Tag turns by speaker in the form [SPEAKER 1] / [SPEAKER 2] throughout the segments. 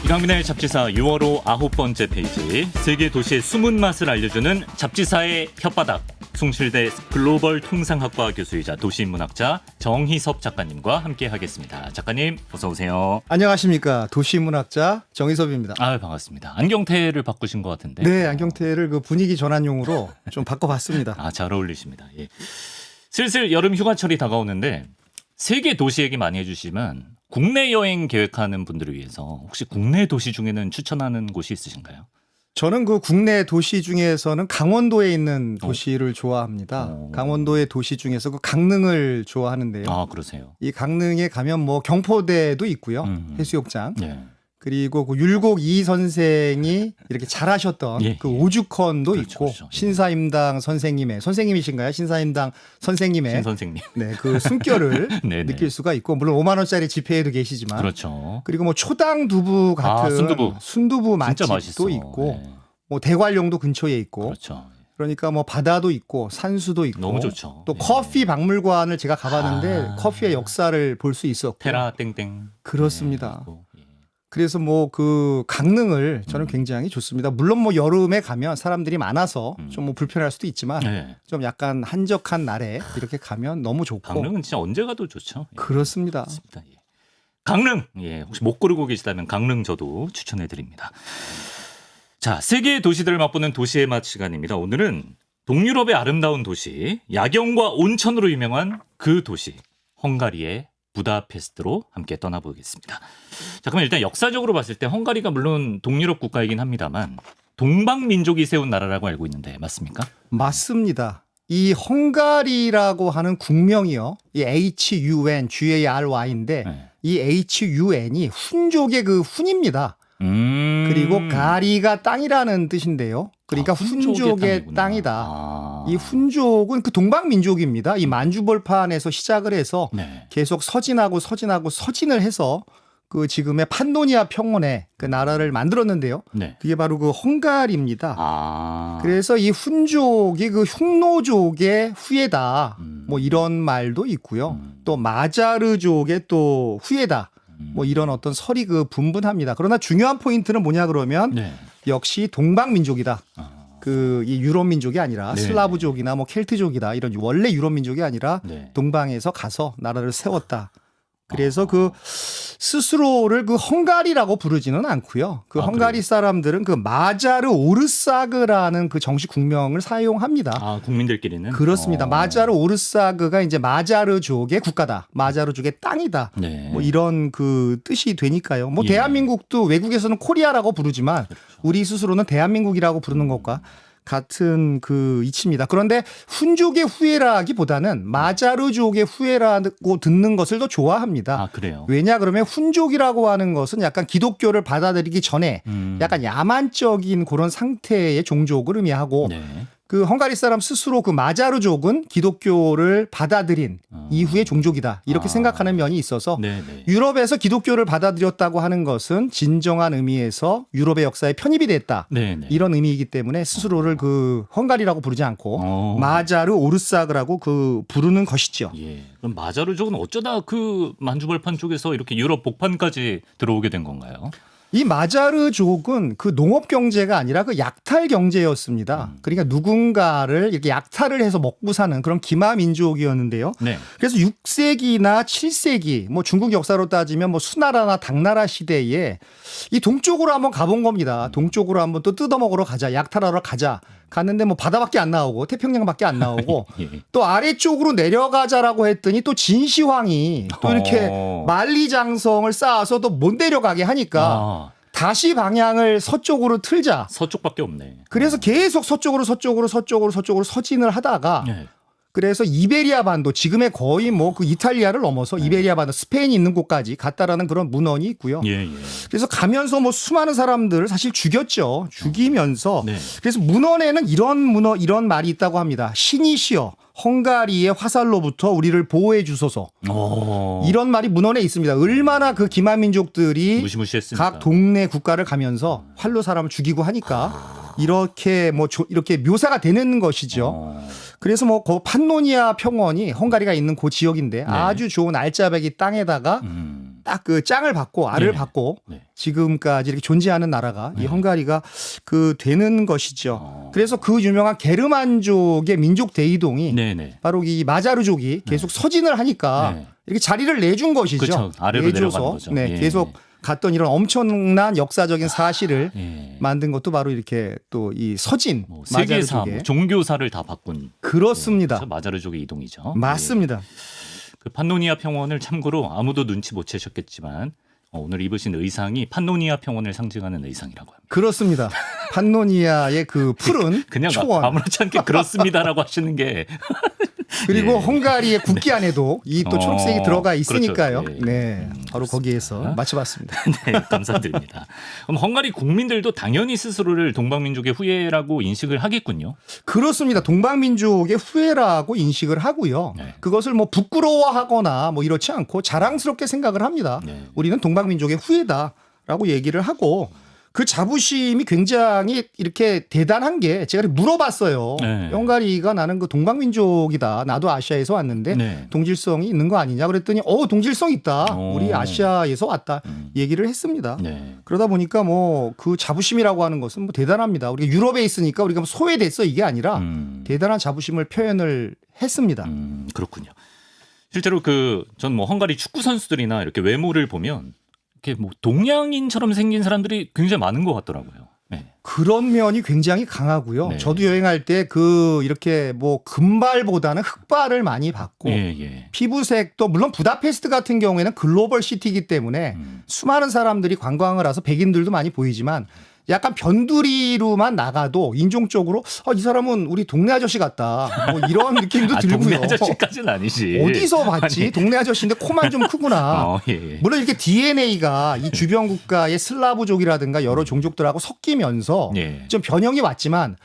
[SPEAKER 1] 이강민의 잡지사 6월호 9번째 페이지. 세계 도시의 숨은 맛을 알려주는 잡지사의 혓바닥. 숭실대 글로벌 통상학과 교수이자 도시인문학자 정희섭 작가님과 함께하겠습니다. 작가님 어서 오세요.
[SPEAKER 2] 안녕하십니까. 도시인문학자 정희섭입니다.
[SPEAKER 1] 아 반갑습니다. 안경테를 바꾸신 것 같은데.
[SPEAKER 2] 네, 안경테를 그 분위기 전환용으로 좀 바꿔봤습니다.
[SPEAKER 1] 아, 잘 어울리십니다. 예. 슬슬 여름 휴가철이 다가오는데 세계 도시 얘기 많이 해주시면 국내 여행 계획하는 분들을 위해서 혹시 국내 도시 중에는 추천하는 곳이 있으신가요?
[SPEAKER 2] 저는 그 국내 도시 중에서는 강원도에 있는 도시를 좋아합니다. 강원도의 도시 중에서 그 강릉을 좋아하는데요.
[SPEAKER 1] 아, 그러세요.
[SPEAKER 2] 이 강릉에 가면 뭐 경포대도 있고요. 해수욕장.
[SPEAKER 1] 예.
[SPEAKER 2] 그리고 그 율곡 이 선생이 이렇게 잘하셨던
[SPEAKER 1] 예,
[SPEAKER 2] 그
[SPEAKER 1] 예.
[SPEAKER 2] 오죽헌도
[SPEAKER 1] 그렇죠,
[SPEAKER 2] 있고
[SPEAKER 1] 그렇죠. 예.
[SPEAKER 2] 신사임당 선생님이신가요? 신사임당 선생님의
[SPEAKER 1] 신 선생님.
[SPEAKER 2] 네, 그 숨결을
[SPEAKER 1] 네네.
[SPEAKER 2] 느낄 수가 있고 물론 5만 원짜리 지폐에도 계시지만
[SPEAKER 1] 그렇죠.
[SPEAKER 2] 그리고 뭐 초당 두부 같은
[SPEAKER 1] 순두부. 진짜
[SPEAKER 2] 맛집도
[SPEAKER 1] 맛있어.
[SPEAKER 2] 있고
[SPEAKER 1] 예.
[SPEAKER 2] 뭐 대관령도 근처에 있고
[SPEAKER 1] 그렇죠.
[SPEAKER 2] 그러니까 뭐 바다도 있고 산수도 있고
[SPEAKER 1] 너무 좋죠.
[SPEAKER 2] 또
[SPEAKER 1] 예.
[SPEAKER 2] 커피 박물관을 제가 가봤는데
[SPEAKER 1] 아.
[SPEAKER 2] 커피의 역사를 볼 수 있었고
[SPEAKER 1] 테라 땡땡.
[SPEAKER 2] 그렇습니다.
[SPEAKER 1] 예, 있고. 예.
[SPEAKER 2] 그래서 뭐 그 강릉을 저는 굉장히 좋습니다. 물론 뭐 여름에 가면 사람들이 많아서 좀 뭐 불편할 수도 있지만
[SPEAKER 1] 예.
[SPEAKER 2] 좀 약간 한적한 날에 이렇게 가면 너무 좋고
[SPEAKER 1] 강릉은 진짜 언제 가도 좋죠. 예.
[SPEAKER 2] 그렇습니다.
[SPEAKER 1] 맞습니다. 예. 강릉. 예. 혹시 못 고르고 계시다면 강릉 저도 추천해 드립니다. 자, 세계의 도시들을 맛보는 도시의 맛 시간입니다. 오늘은 동유럽의 아름다운 도시, 야경과 온천으로 유명한 그 도시, 헝가리의 부다페스트로 함께 떠나보겠습니다. 자, 그럼 일단 역사적으로 봤을 때 헝가리가 물론 동유럽 국가이긴 합니다만 동방민족이 세운 나라라고 알고 있는데 맞습니까?
[SPEAKER 2] 맞습니다. 이 헝가리라고 하는 국명이요. 이 HUN, GARY인데
[SPEAKER 1] 네.
[SPEAKER 2] 이 HUN이 훈족의 그 훈입니다. 그리고 가리가 땅이라는 뜻인데요. 그러니까 훈족의 땅이다.
[SPEAKER 1] 아.
[SPEAKER 2] 이 훈족은 그 동방민족입니다. 이 만주벌판에서 시작을 해서
[SPEAKER 1] 네.
[SPEAKER 2] 계속 서진을 해서 그 지금의 판노니아 평원에 그 나라를 만들었는데요.
[SPEAKER 1] 네.
[SPEAKER 2] 그게 바로 그 헝가리입니다.
[SPEAKER 1] 아.
[SPEAKER 2] 그래서 이 훈족이 그 흉노족의 후예다. 뭐 이런 말도 있고요. 또 마자르족의 또 후예다. 뭐 이런 어떤 설이 그 분분합니다. 그러나 중요한 포인트는 뭐냐 그러면
[SPEAKER 1] 네.
[SPEAKER 2] 역시 동방민족이다.
[SPEAKER 1] 아.
[SPEAKER 2] 그 이 유럽 민족이 아니라
[SPEAKER 1] 네.
[SPEAKER 2] 슬라브족이나 뭐 켈트족이다. 이런 원래 유럽 민족이 아니라
[SPEAKER 1] 네.
[SPEAKER 2] 동방에서 가서 나라를 세웠다. 그래서 그 스스로를 그 헝가리라고 부르지는 않고요. 그 헝가리
[SPEAKER 1] 그래요?
[SPEAKER 2] 사람들은 그 마자르 오르사그라는 그 정식 국명을 사용합니다.
[SPEAKER 1] 아, 국민들끼리는
[SPEAKER 2] 그렇습니다. 마자르 오르사그가 이제 마자르족의 국가다. 마자르족의 땅이다.
[SPEAKER 1] 네.
[SPEAKER 2] 뭐 이런 그 뜻이 되니까요. 뭐
[SPEAKER 1] 예.
[SPEAKER 2] 대한민국도 외국에서는 코리아라고 부르지만
[SPEAKER 1] 그렇죠.
[SPEAKER 2] 우리 스스로는 대한민국이라고 부르는 것과 같은 그 이치입니다. 그런데 훈족의 후예라기보다는 마자르족의 후예라고 듣는 것을 더 좋아합니다.
[SPEAKER 1] 아, 그래요.
[SPEAKER 2] 왜냐 그러면 훈족이라고 하는 것은 약간 기독교를 받아들이기 전에 약간 야만적인 그런 상태의 종족을 의미하고
[SPEAKER 1] 네.
[SPEAKER 2] 그 헝가리 사람 스스로 그 마자르족은 기독교를 받아들인 이후의 종족이다. 이렇게 생각하는 면이 있어서
[SPEAKER 1] 네, 네.
[SPEAKER 2] 유럽에서 기독교를 받아들였다고 하는 것은 진정한 의미에서 유럽의 역사에 편입이 됐다.
[SPEAKER 1] 네, 네.
[SPEAKER 2] 이런 의미이기 때문에 스스로를 그 헝가리라고 부르지 않고 마자르 오르사그라고 그 부르는 것이죠.
[SPEAKER 1] 예. 그럼 마자르족은 어쩌다 그 만주벌판 쪽에서 이렇게 유럽 복판까지 들어오게 된 건가요?
[SPEAKER 2] 이 마자르족은 그 농업 경제가 아니라 그 약탈 경제였습니다. 그러니까 누군가를 이렇게 약탈을 해서 먹고 사는 그런 기마 민족이었는데요.
[SPEAKER 1] 네.
[SPEAKER 2] 그래서 6세기나 7세기 뭐 중국 역사로 따지면 뭐 수나라나 당나라 시대에 이 동쪽으로 한번 가본 겁니다. 동쪽으로 한번 또 뜯어먹으러 가자, 약탈하러 가자. 갔는데 뭐 바다밖에 안 나오고 태평양밖에 안 나오고
[SPEAKER 1] 예.
[SPEAKER 2] 또 아래쪽으로 내려가자라고 했더니 또 진시황이 또 이렇게 만리장성을 쌓아서 또 못 내려가게 하니까
[SPEAKER 1] 아,
[SPEAKER 2] 다시 방향을 서쪽으로 틀자.
[SPEAKER 1] 서쪽밖에 없네.
[SPEAKER 2] 그래서 계속 서쪽으로 서진을 하다가
[SPEAKER 1] 네.
[SPEAKER 2] 그래서 이베리아 반도 지금의 거의 뭐 그 이탈리아를 넘어서 이베리아 반도 스페인이 있는 곳까지 갔다라는 그런 문헌이 있고요.
[SPEAKER 1] 예, 예.
[SPEAKER 2] 그래서 가면서 뭐 수많은 사람들을 사실 죽였죠. 죽이면서
[SPEAKER 1] 네.
[SPEAKER 2] 그래서 문헌에는 이런 말이 있다고 합니다. 신이시여 헝가리의 화살로부터 우리를 보호해 주소서. 이런 말이 문헌에 있습니다. 얼마나 그 기만민족들이
[SPEAKER 1] 무시무시했습니다.
[SPEAKER 2] 각 동네 국가를 가면서 활로 사람을 죽이고 하니까 이렇게 뭐 이렇게 묘사가 되는 것이죠. 그래서 뭐 그 판노니아 평원이 헝가리가 있는 그 지역인데 아주 좋은 알짜배기 땅에다가 딱 그 짱을 받고 알을
[SPEAKER 1] 네.
[SPEAKER 2] 받고
[SPEAKER 1] 네.
[SPEAKER 2] 지금까지 이렇게 존재하는 나라가 이
[SPEAKER 1] 네.
[SPEAKER 2] 헝가리가 그 되는 것이죠. 그래서 그 유명한 게르만족의 민족 대이동이
[SPEAKER 1] 네네.
[SPEAKER 2] 바로 이 마자르족이 계속 서진을 하니까
[SPEAKER 1] 네.
[SPEAKER 2] 이렇게 자리를 내준 것이죠.
[SPEAKER 1] 그렇죠. 아래로 내려가는 거죠.
[SPEAKER 2] 네,
[SPEAKER 1] 예.
[SPEAKER 2] 계속 갔던 이런 엄청난 역사적인 사실을
[SPEAKER 1] 예.
[SPEAKER 2] 만든 것도 바로 이렇게 또 이 서진
[SPEAKER 1] 뭐 세계사,
[SPEAKER 2] 마자르족의
[SPEAKER 1] 뭐 종교사를 다 바꾼
[SPEAKER 2] 그렇습니다.
[SPEAKER 1] 그렇죠? 마자르족의 이동이죠.
[SPEAKER 2] 맞습니다.
[SPEAKER 1] 예. 그 판노니아 평원을 참고로 아무도 눈치 못 채셨겠지만 오늘 입으신 의상이 판노니아 평원을 상징하는 의상이라고 합니다.
[SPEAKER 2] 그렇습니다. 판노니아의 그 푸른
[SPEAKER 1] 그냥
[SPEAKER 2] 초원
[SPEAKER 1] 아무렇지 않게 그렇습니다라고 하시는 게
[SPEAKER 2] 그리고
[SPEAKER 1] 예.
[SPEAKER 2] 헝가리의 국기 안에도 이 또 초록색이 들어가 있으니까요.
[SPEAKER 1] 그렇죠. 예.
[SPEAKER 2] 네, 바로 거기에서
[SPEAKER 1] 그렇습니다.
[SPEAKER 2] 맞춰봤습니다.
[SPEAKER 1] 네, 감사드립니다. 그럼 헝가리 국민들도 당연히 스스로를 동방민족의 후예라고 인식을 하겠군요.
[SPEAKER 2] 그렇습니다. 동방민족의 후예라고 인식을 하고요.
[SPEAKER 1] 네.
[SPEAKER 2] 그것을 뭐 부끄러워하거나 뭐 이렇지 않고 자랑스럽게 생각을 합니다.
[SPEAKER 1] 네.
[SPEAKER 2] 우리는 동방민족의 후예다라고 얘기를 하고 그 자부심이 굉장히 이렇게 대단한 게 제가 물어봤어요.
[SPEAKER 1] 네.
[SPEAKER 2] 헝가리가 나는 그 동방민족이다. 나도 아시아에서 왔는데
[SPEAKER 1] 네.
[SPEAKER 2] 동질성이 있는 거 아니냐 그랬더니 동질성 있다.
[SPEAKER 1] 오.
[SPEAKER 2] 우리 아시아에서 왔다. 얘기를 했습니다.
[SPEAKER 1] 네.
[SPEAKER 2] 그러다 보니까 뭐 그 자부심이라고 하는 것은 뭐 대단합니다. 우리가 유럽에 있으니까 우리가 뭐 소외됐어 이게 아니라 대단한 자부심을 표현을 했습니다.
[SPEAKER 1] 그렇군요. 실제로 전 뭐 헝가리 축구 선수들이나 이렇게 외모를 보면 이렇게 뭐 동양인처럼 생긴 사람들이 굉장히 많은 것 같더라고요. 네.
[SPEAKER 2] 그런 면이 굉장히 강하고요.
[SPEAKER 1] 네.
[SPEAKER 2] 저도 여행할 때 이렇게 뭐 금발보다는 흑발을 많이 받고
[SPEAKER 1] 예.
[SPEAKER 2] 피부색도 물론 부다페스트 같은 경우에는 글로벌 시티이기 때문에 수많은 사람들이 관광을 와서 백인들도 많이 보이지만 약간 변두리로만 나가도 인종적으로 이 사람은 우리 동네 아저씨 같다. 뭐 이런 느낌도 들고요.
[SPEAKER 1] 동네 아저씨까지는 아니지.
[SPEAKER 2] 어디서 봤지?
[SPEAKER 1] 아니.
[SPEAKER 2] 동네 아저씨인데 코만 좀 크구나.
[SPEAKER 1] 예.
[SPEAKER 2] 물론 이렇게 DNA가 이 주변 국가의 슬라브족이라든가 여러 종족들하고 섞이면서
[SPEAKER 1] 예.
[SPEAKER 2] 좀 변형이 왔지만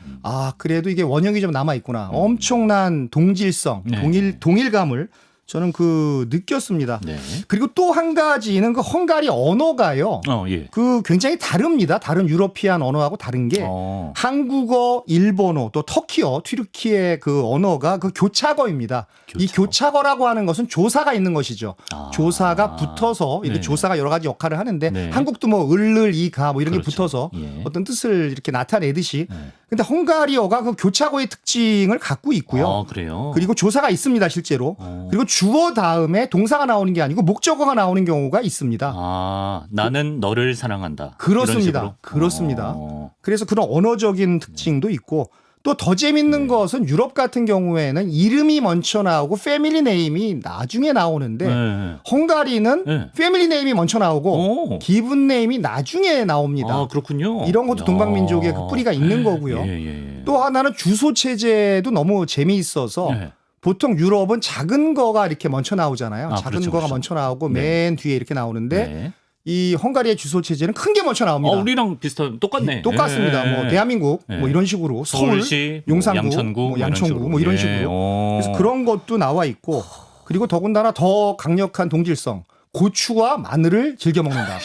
[SPEAKER 2] 그래도 이게 원형이 좀 남아 있구나. 엄청난 동질성,
[SPEAKER 1] 네.
[SPEAKER 2] 동일감을 저는 느꼈습니다.
[SPEAKER 1] 네.
[SPEAKER 2] 그리고 또 한 가지는 그 헝가리 언어가요.
[SPEAKER 1] 예.
[SPEAKER 2] 굉장히 다릅니다. 다른 유러피안 언어하고 다른 게 한국어, 일본어, 또 터키어, 튀르키의 그 언어가 교차어입니다. 이 교차어라고 하는 것은 조사가 있는 것이죠. 조사가 붙어서 이렇게
[SPEAKER 1] 네.
[SPEAKER 2] 조사가 여러 가지 역할을 하는데
[SPEAKER 1] 네.
[SPEAKER 2] 한국도 뭐 을을 이가 뭐 이런
[SPEAKER 1] 그렇죠.
[SPEAKER 2] 게 붙어서
[SPEAKER 1] 예.
[SPEAKER 2] 어떤 뜻을 이렇게 나타내듯이
[SPEAKER 1] 네.
[SPEAKER 2] 근데 헝가리어가 교차어의 특징을 갖고 있고요.
[SPEAKER 1] 그래요.
[SPEAKER 2] 그리고 조사가 있습니다, 실제로. 그리고 주어 다음에 동사가 나오는 게 아니고 목적어가 나오는 경우가 있습니다.
[SPEAKER 1] 나는 너를 사랑한다.
[SPEAKER 2] 그렇습니다.
[SPEAKER 1] 이런 식으로?
[SPEAKER 2] 그렇습니다. 그래서 그런 언어적인 특징도 있고 또 더 재밌는 것은 유럽 같은 경우에는 이름이 먼저 나오고 패밀리 네임이 나중에 나오는데
[SPEAKER 1] 네.
[SPEAKER 2] 헝가리는
[SPEAKER 1] 네.
[SPEAKER 2] 패밀리 네임이 먼저 나오고 기분 네임이 나중에 나옵니다.
[SPEAKER 1] 그렇군요.
[SPEAKER 2] 이런 것도 동방민족의 그 뿌리가 있는 거고요.
[SPEAKER 1] 예.
[SPEAKER 2] 또 하나는 주소 체제도 너무 재미있어서
[SPEAKER 1] 네.
[SPEAKER 2] 보통 유럽은 작은 거가 이렇게 먼저 나오잖아요. 작은
[SPEAKER 1] 그렇죠,
[SPEAKER 2] 거가
[SPEAKER 1] 그렇죠.
[SPEAKER 2] 먼저 나오고
[SPEAKER 1] 네.
[SPEAKER 2] 맨 뒤에 이렇게 나오는데
[SPEAKER 1] 네.
[SPEAKER 2] 이 헝가리의 주소 체제는 큰 게 먼저 나옵니다.
[SPEAKER 1] 우리랑 똑같네.
[SPEAKER 2] 똑같습니다.
[SPEAKER 1] 예.
[SPEAKER 2] 뭐 대한민국
[SPEAKER 1] 네.
[SPEAKER 2] 뭐 이런 식으로 서울,
[SPEAKER 1] 서울시,
[SPEAKER 2] 용산구,
[SPEAKER 1] 양천구,
[SPEAKER 2] 뭐 양천구 뭐 이런 식으로. 그래서 그런 것도 나와 있고 그리고 더군다나 더 강력한 동질성. 고추와 마늘을 즐겨 먹는다.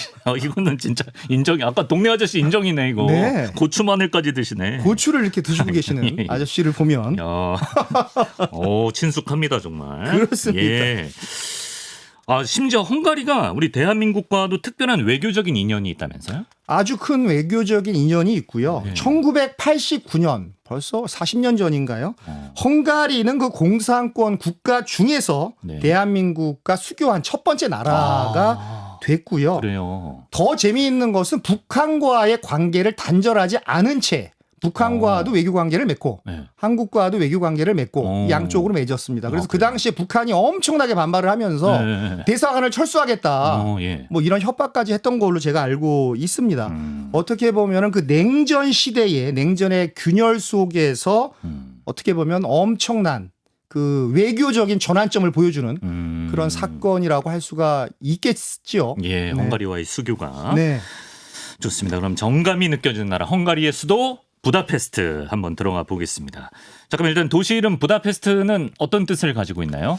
[SPEAKER 1] 이거는 진짜 인정이. 아까 동네 아저씨 인정이네 이거.
[SPEAKER 2] 네.
[SPEAKER 1] 고추 마늘까지 드시네.
[SPEAKER 2] 고추를 이렇게 드시고 계시는
[SPEAKER 1] 예.
[SPEAKER 2] 아저씨를 보면
[SPEAKER 1] 야, 친숙합니다 정말.
[SPEAKER 2] 그렇습니다.
[SPEAKER 1] 예. 심지어 헝가리가 우리 대한민국과도 특별한 외교적인 인연이 있다면서요?
[SPEAKER 2] 아주 큰 외교적인 인연이 있고요.
[SPEAKER 1] 네.
[SPEAKER 2] 1989년 벌써 40년 전인가요? 헝가리는 그 공산권 국가 중에서
[SPEAKER 1] 네.
[SPEAKER 2] 대한민국과 수교한 첫 번째 나라가 됐고요.
[SPEAKER 1] 그래요.
[SPEAKER 2] 더 재미있는 것은 북한과의 관계를 단절하지 않은 채 북한과도 외교 관계를 맺고
[SPEAKER 1] 네.
[SPEAKER 2] 한국과도 외교 관계를 맺고 양쪽으로 맺었습니다. 그래서 그 당시에 북한이 엄청나게 반발을 하면서 대사관을 철수하겠다.
[SPEAKER 1] 예.
[SPEAKER 2] 뭐 이런 협박까지 했던 걸로 제가 알고 있습니다. 어떻게 보면은 그 냉전 시대에 냉전의 균열 속에서 어떻게 보면 엄청난 그 외교적인 전환점을 보여주는 그런 사건이라고 할 수가 있겠지요.
[SPEAKER 1] 예,
[SPEAKER 2] 네.
[SPEAKER 1] 헝가리와의 수교가.
[SPEAKER 2] 네.
[SPEAKER 1] 좋습니다. 그럼 정감이 느껴지는 나라 헝가리의 수도 부다페스트 한번 들어가 보겠습니다. 자, 그럼 일단 도시 이름 부다페스트는 어떤 뜻을 가지고 있나요?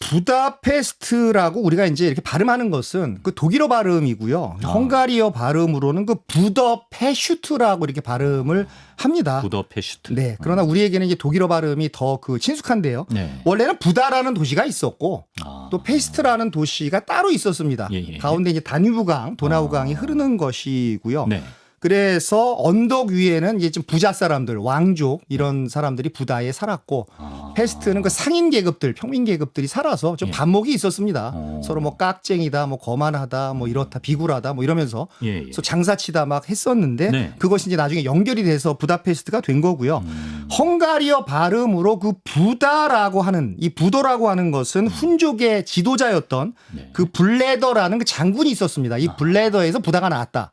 [SPEAKER 2] 부다페스트라고 우리가 이제 이렇게 발음하는 것은 그 독일어 발음이고요. 헝가리어 발음으로는 그 부더페슈트라고 이렇게 발음을 합니다.
[SPEAKER 1] 부다페슈트.
[SPEAKER 2] 네. 그러나 우리에게는 이제 독일어 발음이 더 그 친숙한데요.
[SPEAKER 1] 네.
[SPEAKER 2] 원래는 부다라는 도시가 있었고 또 페스트라는 도시가 따로 있었습니다.
[SPEAKER 1] 예.
[SPEAKER 2] 가운데 이제 다뉴브강, 도나우강이 흐르는 것이고요.
[SPEAKER 1] 네.
[SPEAKER 2] 그래서 언덕 위에는 이제 좀 부자 사람들, 왕족 이런 사람들이 부다에 살았고 페스트는 그 상인 계급들, 평민 계급들이 살아서 좀 반목이 있었습니다. 서로 뭐 깍쟁이다, 뭐 거만하다, 뭐 이렇다, 비굴하다, 뭐 이러면서
[SPEAKER 1] 예.
[SPEAKER 2] 그래서 장사치다 막 했었는데
[SPEAKER 1] 네.
[SPEAKER 2] 그것이 이제 나중에 연결이 돼서 부다페스트가 된 거고요. 헝가리어 발음으로 그 부다라고 하는 이 부도라고 하는 것은 훈족의 지도자였던
[SPEAKER 1] 네.
[SPEAKER 2] 그 블레더라는 그 장군이 있었습니다. 이 블레더에서 부다가 나왔다.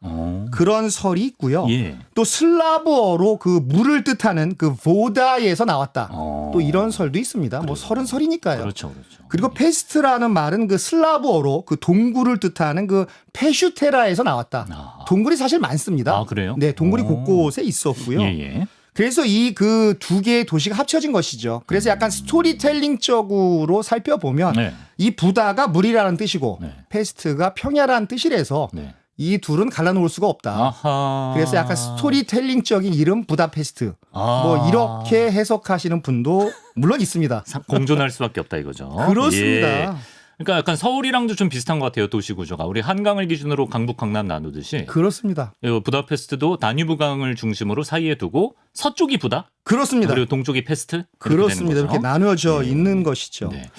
[SPEAKER 2] 그런 설이 있고요.
[SPEAKER 1] 예.
[SPEAKER 2] 또 슬라브어로 그 물을 뜻하는 그 보다에서 나왔다. 또 이런 설도 있습니다. 뭐 설은 설이니까요.
[SPEAKER 1] 그렇죠.
[SPEAKER 2] 그리고 페스트라는 말은 그 슬라브어로 그 동굴을 뜻하는 그 페슈테라에서 나왔다. 동굴이 사실 많습니다.
[SPEAKER 1] 아, 그래요?
[SPEAKER 2] 네, 동굴이 곳곳에 있었고요.
[SPEAKER 1] 예.
[SPEAKER 2] 그래서 이 그 두 개의 도시가 합쳐진 것이죠. 그래서 약간 스토리텔링적으로 살펴보면
[SPEAKER 1] 네.
[SPEAKER 2] 이 부다가 물이라는 뜻이고
[SPEAKER 1] 네.
[SPEAKER 2] 페스트가 평야라는 뜻이라서
[SPEAKER 1] 네.
[SPEAKER 2] 이 둘은 갈라놓을 수가 없다.
[SPEAKER 1] 아하.
[SPEAKER 2] 그래서 약간 스토리텔링적인 이름 부다페스트. 뭐 이렇게 해석하시는 분도 물론 있습니다.
[SPEAKER 1] 공존할 수밖에 없다 이거죠.
[SPEAKER 2] 그렇습니다.
[SPEAKER 1] 예. 그러니까 약간 서울이랑도 좀 비슷한 것 같아요. 도시 구조가. 우리 한강을 기준으로 강북, 강남 나누듯이
[SPEAKER 2] 그렇습니다.
[SPEAKER 1] 부다페스트도 다뉴브강을 중심으로 사이에 두고 서쪽이 부다,
[SPEAKER 2] 그렇습니다.
[SPEAKER 1] 그리고 동쪽이 페스트.
[SPEAKER 2] 그렇습니다. 이렇게 나누어져 있는 것이죠.
[SPEAKER 1] 네.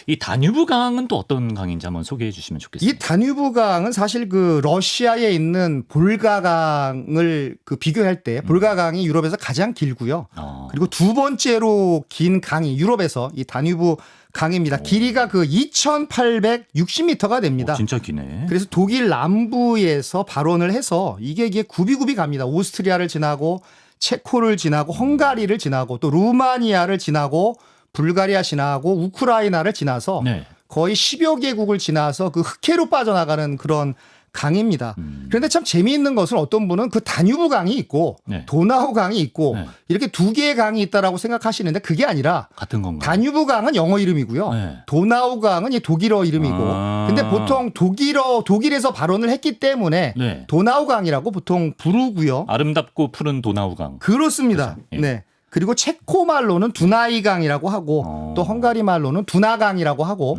[SPEAKER 1] 이 다뉴브강은 또 어떤 강인지 한번 소개해 주시면 좋겠습니다.
[SPEAKER 2] 이 다뉴브강은 사실 그 러시아에 있는 볼가강을 그 비교할 때 볼가강이 유럽에서 가장 길고요. 그리고 두 번째로 긴 강이 유럽에서 이 다뉴브 강입니다. 길이가 그 2,860m가 됩니다.
[SPEAKER 1] 진짜 기네.
[SPEAKER 2] 그래서 독일 남부에서 발원을 해서 이게 굽이굽이 갑니다. 오스트리아를 지나고 체코를 지나고 헝가리를 지나고 또 루마니아를 지나고 불가리아 지나고 우크라이나를 지나서
[SPEAKER 1] 네.
[SPEAKER 2] 거의 10여 개국을 지나서 그 흑해로 빠져나가는 그런 강입니다. 그런데 참 재미있는 것은 어떤 분은 그 다뉴브 강이 있고
[SPEAKER 1] 네.
[SPEAKER 2] 도나우 강이 있고
[SPEAKER 1] 네.
[SPEAKER 2] 이렇게 두 개의 강이 있다라고 생각하시는데 그게 아니라
[SPEAKER 1] 같은 건가요?
[SPEAKER 2] 다뉴브 강은 영어 이름이고요.
[SPEAKER 1] 네.
[SPEAKER 2] 도나우 강은 이 독일어 이름이고. 근데 보통 독일에서 발원을 했기 때문에
[SPEAKER 1] 네.
[SPEAKER 2] 도나우 강이라고 보통 부르고요.
[SPEAKER 1] 아름답고 푸른 도나우강.
[SPEAKER 2] 그렇습니다.
[SPEAKER 1] 그렇죠. 예.
[SPEAKER 2] 네. 그리고 체코 말로는 두나이강이라고 하고 또 헝가리 말로는 두나강이라고 하고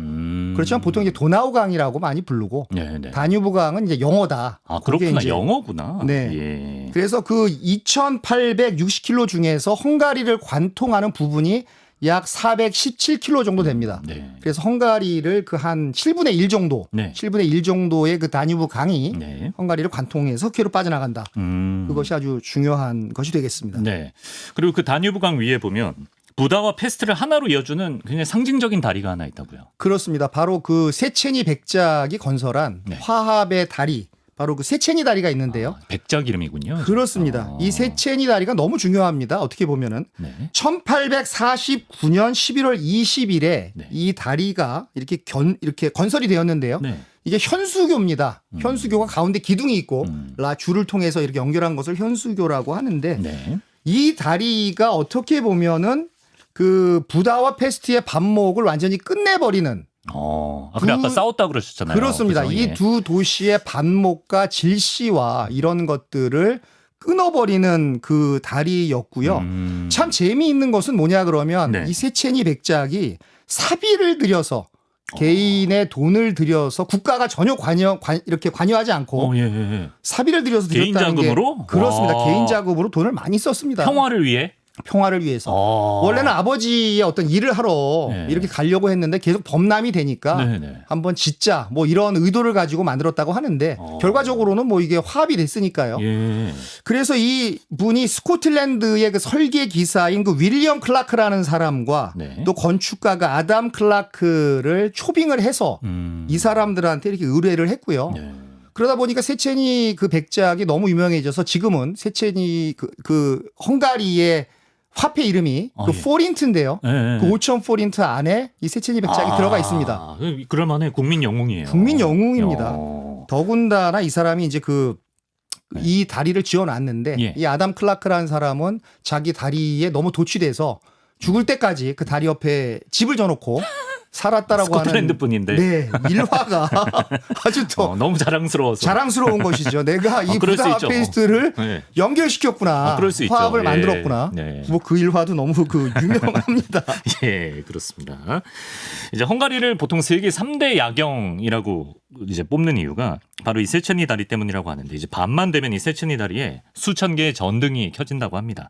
[SPEAKER 2] 그렇지만 보통 이제 도나우강이라고 많이 부르고
[SPEAKER 1] 네.
[SPEAKER 2] 다뉴브강은 이제 영어다.
[SPEAKER 1] 아,
[SPEAKER 2] 그게
[SPEAKER 1] 그렇구나.
[SPEAKER 2] 이제
[SPEAKER 1] 영어구나.
[SPEAKER 2] 네.
[SPEAKER 1] 예.
[SPEAKER 2] 그래서 그 2,860km 중에서 헝가리를 관통하는 부분이 약 417km 정도 됩니다.
[SPEAKER 1] 네.
[SPEAKER 2] 그래서 헝가리를 그 한 7분의 1 정도,
[SPEAKER 1] 네.
[SPEAKER 2] 7분의 1 정도의 그 다뉴브 강이
[SPEAKER 1] 네.
[SPEAKER 2] 헝가리를 관통해서 흑해로 빠져나간다. 그것이 아주 중요한 것이 되겠습니다.
[SPEAKER 1] 네. 그리고 그 다뉴브강 위에 보면 부다와 페스트를 하나로 이어주는 굉장히 상징적인 다리가 하나 있다고요.
[SPEAKER 2] 그렇습니다. 바로 그 세체니 백작이 건설한
[SPEAKER 1] 네. 화합의
[SPEAKER 2] 화합의 다리, 바로 그 세체니 다리가 있는데요.
[SPEAKER 1] 백작 이름이군요.
[SPEAKER 2] 그렇습니다. 이 세체니 다리가 너무 중요합니다. 어떻게 보면은
[SPEAKER 1] 네.
[SPEAKER 2] 1849년 11월 20일에
[SPEAKER 1] 네.
[SPEAKER 2] 이 다리가 이렇게 건설이 되었는데요.
[SPEAKER 1] 네.
[SPEAKER 2] 이게 현수교입니다. 현수교가 가운데 기둥이 있고 줄을 통해서 이렇게 연결한 것을 현수교라고 하는데
[SPEAKER 1] 네.
[SPEAKER 2] 이 다리가 어떻게 보면은 그 부다와 페스트의 반목을 완전히 끝내버리는
[SPEAKER 1] 근데 아까 싸웠다 그러셨잖아요.
[SPEAKER 2] 그렇습니다.
[SPEAKER 1] 그래서,
[SPEAKER 2] 이 두 도시의 반목과 질시와 이런 것들을 끊어버리는 그 다리였고요. 참 재미있는 것은 뭐냐 그러면
[SPEAKER 1] 네.
[SPEAKER 2] 이 세체니 백작이 사비를 들여서 개인의 돈을 들여서 국가가 전혀 이렇게 관여하지 않고
[SPEAKER 1] 예.
[SPEAKER 2] 사비를 들여서
[SPEAKER 1] 개인
[SPEAKER 2] 들였다는
[SPEAKER 1] 자금으로?
[SPEAKER 2] 게 그렇습니다.
[SPEAKER 1] 와.
[SPEAKER 2] 개인 자금으로 돈을 많이 썼습니다.
[SPEAKER 1] 평화를 위해.
[SPEAKER 2] 평화를 위해서. 원래는 아버지의 어떤 일을 하러
[SPEAKER 1] 네.
[SPEAKER 2] 이렇게 가려고 했는데 계속 범람이 되니까
[SPEAKER 1] 네네.
[SPEAKER 2] 한번 짓자 뭐 이런 의도를 가지고 만들었다고 하는데 결과적으로는 뭐 이게 화합이 됐으니까요.
[SPEAKER 1] 예.
[SPEAKER 2] 그래서 이 분이 스코틀랜드의 그 설계 기사인 그 윌리엄 클라크라는 사람과
[SPEAKER 1] 네.
[SPEAKER 2] 또 건축가가 아담 클라크를 초빙을 해서 이 사람들한테 이렇게 의뢰를 했고요.
[SPEAKER 1] 네.
[SPEAKER 2] 그러다 보니까 세체니 그 백작이 너무 유명해져서 지금은 세체니 그 헝가리의 화폐 이름이 그
[SPEAKER 1] 예.
[SPEAKER 2] 포린트인데요.
[SPEAKER 1] 예.
[SPEAKER 2] 그 5천 포린트 안에 이 세체니 백작이 들어가 있습니다.
[SPEAKER 1] 그럴만해. 국민 영웅이에요.
[SPEAKER 2] 국민 영웅입니다. 더군다나 이 사람이 이제 그 이 다리를 지어놨는데
[SPEAKER 1] 예.
[SPEAKER 2] 이 아담 클라크라는 사람은 자기 다리에 너무 도취돼서 죽을 때까지 그 다리 옆에 집을 져놓고 살았다라고 하는
[SPEAKER 1] 스코틀랜드 분인데
[SPEAKER 2] 네, 일화가 아주 또
[SPEAKER 1] 너무 자랑스러워서
[SPEAKER 2] 자랑스러운 것이죠. 내가 이
[SPEAKER 1] 그럴 수
[SPEAKER 2] 부다
[SPEAKER 1] 있죠.
[SPEAKER 2] 페이스트를
[SPEAKER 1] 네.
[SPEAKER 2] 연결시켰구나.
[SPEAKER 1] 그럴 수 있죠.
[SPEAKER 2] 화합을
[SPEAKER 1] 예.
[SPEAKER 2] 만들었구나.
[SPEAKER 1] 네.
[SPEAKER 2] 뭐 그 일화도 너무 그 유명합니다.
[SPEAKER 1] 예, 그렇습니다. 이제 헝가리를 보통 세계 3대 야경이라고 이제 뽑는 이유가 바로 이 세첸이 다리 때문이라고 하는데 이제 밤만 되면 이 세첸이 다리에 수천 개의 전등이 켜진다고 합니다.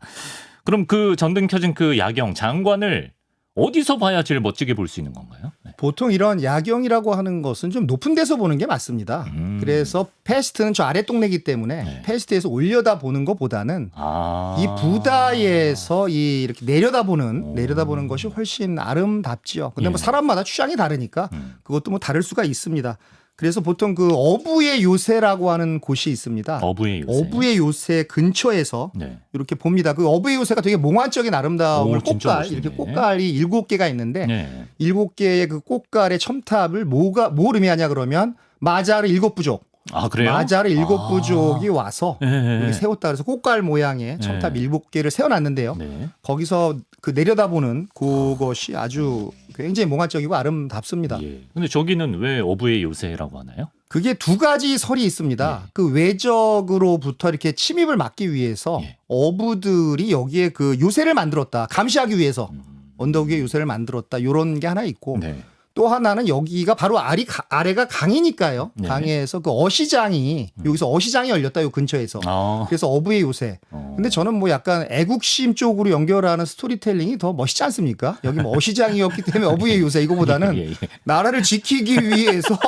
[SPEAKER 1] 그럼 그 전등 켜진 그 야경 장관을 어디서 봐야 제일 멋지게 볼 수 있는 건가요? 네.
[SPEAKER 2] 보통 이런 야경이라고 하는 것은 좀 높은 데서 보는 게 맞습니다. 그래서 페스트는 저 아래 동네이기 때문에
[SPEAKER 1] 네.
[SPEAKER 2] 페스트에서 올려다 보는 것보다는
[SPEAKER 1] 아.
[SPEAKER 2] 이 부다에서 이렇게 내려다보는 것이 훨씬 아름답지요. 근데
[SPEAKER 1] 예.
[SPEAKER 2] 뭐 사람마다 취향이 다르니까
[SPEAKER 1] 음.
[SPEAKER 2] 그것도 뭐 다를 수가 있습니다. 그래서 보통 그 어부의 요새라고 하는 곳이 있습니다.
[SPEAKER 1] 어부의 요새.
[SPEAKER 2] 어부의 요새 근처에서
[SPEAKER 1] 네.
[SPEAKER 2] 이렇게 봅니다. 그 어부의 요새가 되게 몽환적인 아름다움을
[SPEAKER 1] 오, 진짜
[SPEAKER 2] 꽃갈
[SPEAKER 1] 멋있네.
[SPEAKER 2] 이렇게 꽃갈이 7개가 있는데
[SPEAKER 1] 네.
[SPEAKER 2] 7개의 그 꽃갈의 첨탑을 뭘 의미하냐 그러면 마자르 7부족.
[SPEAKER 1] 아, 그래요?
[SPEAKER 2] 마자르 7부족이 와서
[SPEAKER 1] 예.
[SPEAKER 2] 여기 세웠다 그래서 꽃갈 모양의 첨탑
[SPEAKER 1] 네.
[SPEAKER 2] 7개를 세워놨는데요.
[SPEAKER 1] 네.
[SPEAKER 2] 거기서 그 내려다보는 그것이 아주 굉장히 몽환적이고 아름답습니다.
[SPEAKER 1] 예. 근데 저기는 왜 어부의 요새라고 하나요?
[SPEAKER 2] 그게 두 가지 설이 있습니다.
[SPEAKER 1] 예.
[SPEAKER 2] 그 외적으로부터 이렇게 침입을 막기 위해서
[SPEAKER 1] 예.
[SPEAKER 2] 어부들이 여기에 그 요새를 만들었다. 감시하기 위해서 언덕 위에 요새를 만들었다. 이런 게 하나 있고
[SPEAKER 1] 네.
[SPEAKER 2] 또 하나는 여기가 바로 아래가 강이니까요.
[SPEAKER 1] 네.
[SPEAKER 2] 강에서 그 어시장이 여기서 어시장이 열렸다. 요 근처에서.
[SPEAKER 1] 아.
[SPEAKER 2] 그래서 어부의 요새. 근데 저는 뭐 약간 애국심 쪽으로 연결하는 스토리텔링이 더 멋있지 않습니까? 여기 뭐 어시장이었기 때문에 어부의 요새 이거보다는
[SPEAKER 1] 예, 예.
[SPEAKER 2] 나라를 지키기 위해서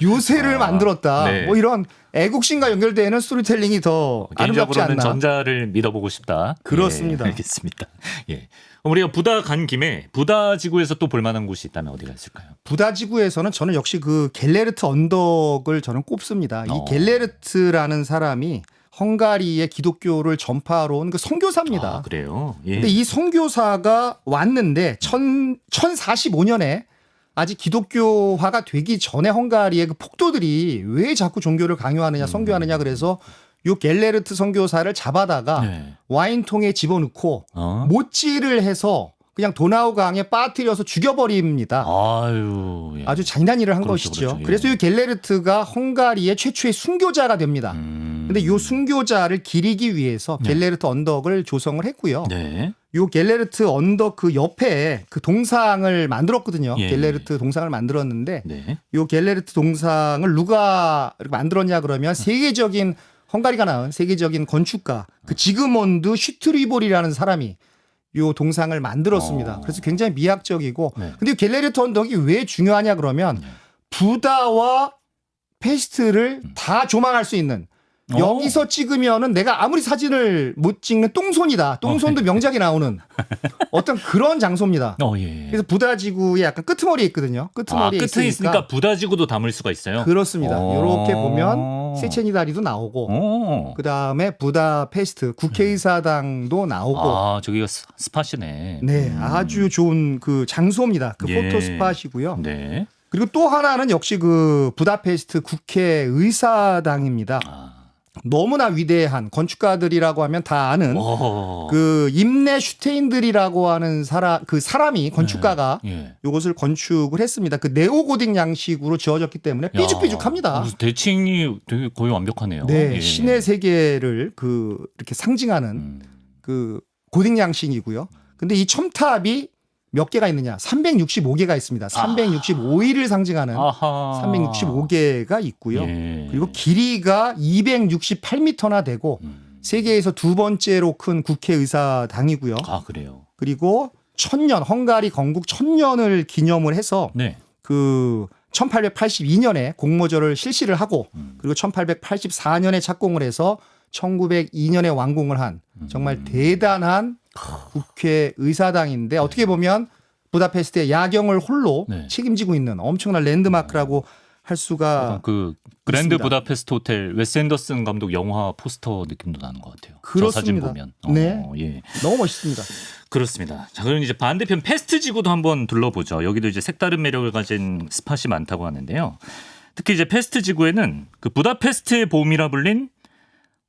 [SPEAKER 2] 요새를 만들었다.
[SPEAKER 1] 네.
[SPEAKER 2] 뭐 이런 애국심과 연결되는 스토리텔링이 더 아름답지
[SPEAKER 1] 개인적으로는
[SPEAKER 2] 않나.
[SPEAKER 1] 전자를 믿어보고 싶다.
[SPEAKER 2] 그렇습니다.
[SPEAKER 1] 예, 알겠습니다. 예. 그럼 우리가 부다 간 김에 부다 지구에서 또 볼만한 곳이 있다면 어디가 있을까요?
[SPEAKER 2] 부다 지구에서는 저는 역시 그 겔레르트 언덕을 저는 꼽습니다. 이 겔레르트라는 사람이 헝가리의 기독교를 전파로 온 그 선교사입니다.
[SPEAKER 1] 아, 그래요? 예.
[SPEAKER 2] 근데 이 선교사가 왔는데 1045년에 아직 기독교화가 되기 전에 헝가리의 그 폭도들이 왜 자꾸 종교를 강요하느냐 선교하느냐 그래서 요 겔레르트 선교사를 잡아다가
[SPEAKER 1] 네.
[SPEAKER 2] 와인통에 집어넣고
[SPEAKER 1] 어?
[SPEAKER 2] 못질을 해서 그냥 도나우 강에 빠뜨려서 죽여버립니다.
[SPEAKER 1] 아유. 예.
[SPEAKER 2] 아주 잔인한 일을 한
[SPEAKER 1] 그렇죠,
[SPEAKER 2] 것이죠.
[SPEAKER 1] 그렇죠. 예.
[SPEAKER 2] 그래서 이 겔레르트가 헝가리의 최초의 순교자가 됩니다. 근데 이 순교자를 기리기 위해서 겔레르트 언덕을 조성을 했고요.
[SPEAKER 1] 네.
[SPEAKER 2] 요 겔레르트 언덕 그 옆에 그 동상을 만들었거든요.
[SPEAKER 1] 예.
[SPEAKER 2] 겔레르트 동상을 만들었는데
[SPEAKER 1] 네.
[SPEAKER 2] 요 겔레르트 동상을 누가 만들었냐 그러면 세계적인 헝가리가 낳은 세계적인 건축가 그 지그몬드 슈트리볼이라는 사람이 요 동상을 만들었습니다. 그래서 굉장히 미학적이고
[SPEAKER 1] 네.
[SPEAKER 2] 근데 겔레르트 언덕이 왜 중요하냐 그러면 부다와 페스트를 다 조망할 수 있는 여기서 찍으면은 내가 아무리 사진을 못 찍는 똥손이다. 똥손도 명작이 나오는 어떤 그런 장소입니다.
[SPEAKER 1] 예.
[SPEAKER 2] 그래서 부다 지구의 약간 끄트머리에 있거든요. 끄트머리에
[SPEAKER 1] 끝에 있으니까 부다 지구도 담을 수가 있어요.
[SPEAKER 2] 그렇습니다. 이렇게
[SPEAKER 1] 어.
[SPEAKER 2] 보면 세체니 다리도 나오고
[SPEAKER 1] 오.
[SPEAKER 2] 그다음에 부다페스트 국회의사당도 나오고
[SPEAKER 1] 아, 저기가 스팟이네.
[SPEAKER 2] 네, 아주 좋은 그 장소입니다. 그
[SPEAKER 1] 예.
[SPEAKER 2] 포토 스팟이고요.
[SPEAKER 1] 네.
[SPEAKER 2] 그리고 또 하나는 역시 그 부다페스트 국회의사당입니다.
[SPEAKER 1] 아.
[SPEAKER 2] 너무나 위대한 건축가들이라고 하면 다 아는
[SPEAKER 1] 어.
[SPEAKER 2] 그 임내 슈테인들이라고 하는 사람이 건축가가
[SPEAKER 1] 예.
[SPEAKER 2] 이것을 건축을 했습니다. 그 네오고딕 양식으로 지어졌기 때문에 삐죽삐죽합니다.
[SPEAKER 1] 무슨 대칭이 되게 거의 완벽하네요.
[SPEAKER 2] 네,
[SPEAKER 1] 예.
[SPEAKER 2] 신의 세계를 그 이렇게 상징하는 그 고딕 양식이고요. 근데 이 첨탑이 몇 개가 있느냐? 365개가 있습니다. 365일을 상징하는
[SPEAKER 1] 아하.
[SPEAKER 2] 365개가 있고요.
[SPEAKER 1] 예.
[SPEAKER 2] 그리고 길이가 268m나 되고 세계에서 두 번째로 큰 국회의사당이고요.
[SPEAKER 1] 아, 그래요.
[SPEAKER 2] 그리고 1000년 헝가리 건국 1000년을 기념을 해서
[SPEAKER 1] 네.
[SPEAKER 2] 그 1882년에 공모전을 실시를 하고 그리고 1884년에 착공을 해서 1902년에 완공을 한 정말 대단한 국회의사당인데 어떻게 보면 부다페스트의 야경을 홀로
[SPEAKER 1] 네.
[SPEAKER 2] 책임지고 있는 엄청난 랜드마크라고 할 수가
[SPEAKER 1] 약간 그 그랜드
[SPEAKER 2] 있습니다.
[SPEAKER 1] 부다페스트 호텔 웨스 앤더슨 감독 영화 포스터 느낌도 나는 것 같아요.
[SPEAKER 2] 그렇습니다.
[SPEAKER 1] 저 사진 보면.
[SPEAKER 2] 네.
[SPEAKER 1] 예.
[SPEAKER 2] 너무 멋있습니다.
[SPEAKER 1] 그렇습니다. 자, 그럼 이제 반대편 페스트 지구도 한번 둘러보죠. 여기도 이제 색다른 매력을 가진 스팟이 많다고 하는데요. 특히 이제 페스트 지구에는 그 부다페스트의 봄이라 불린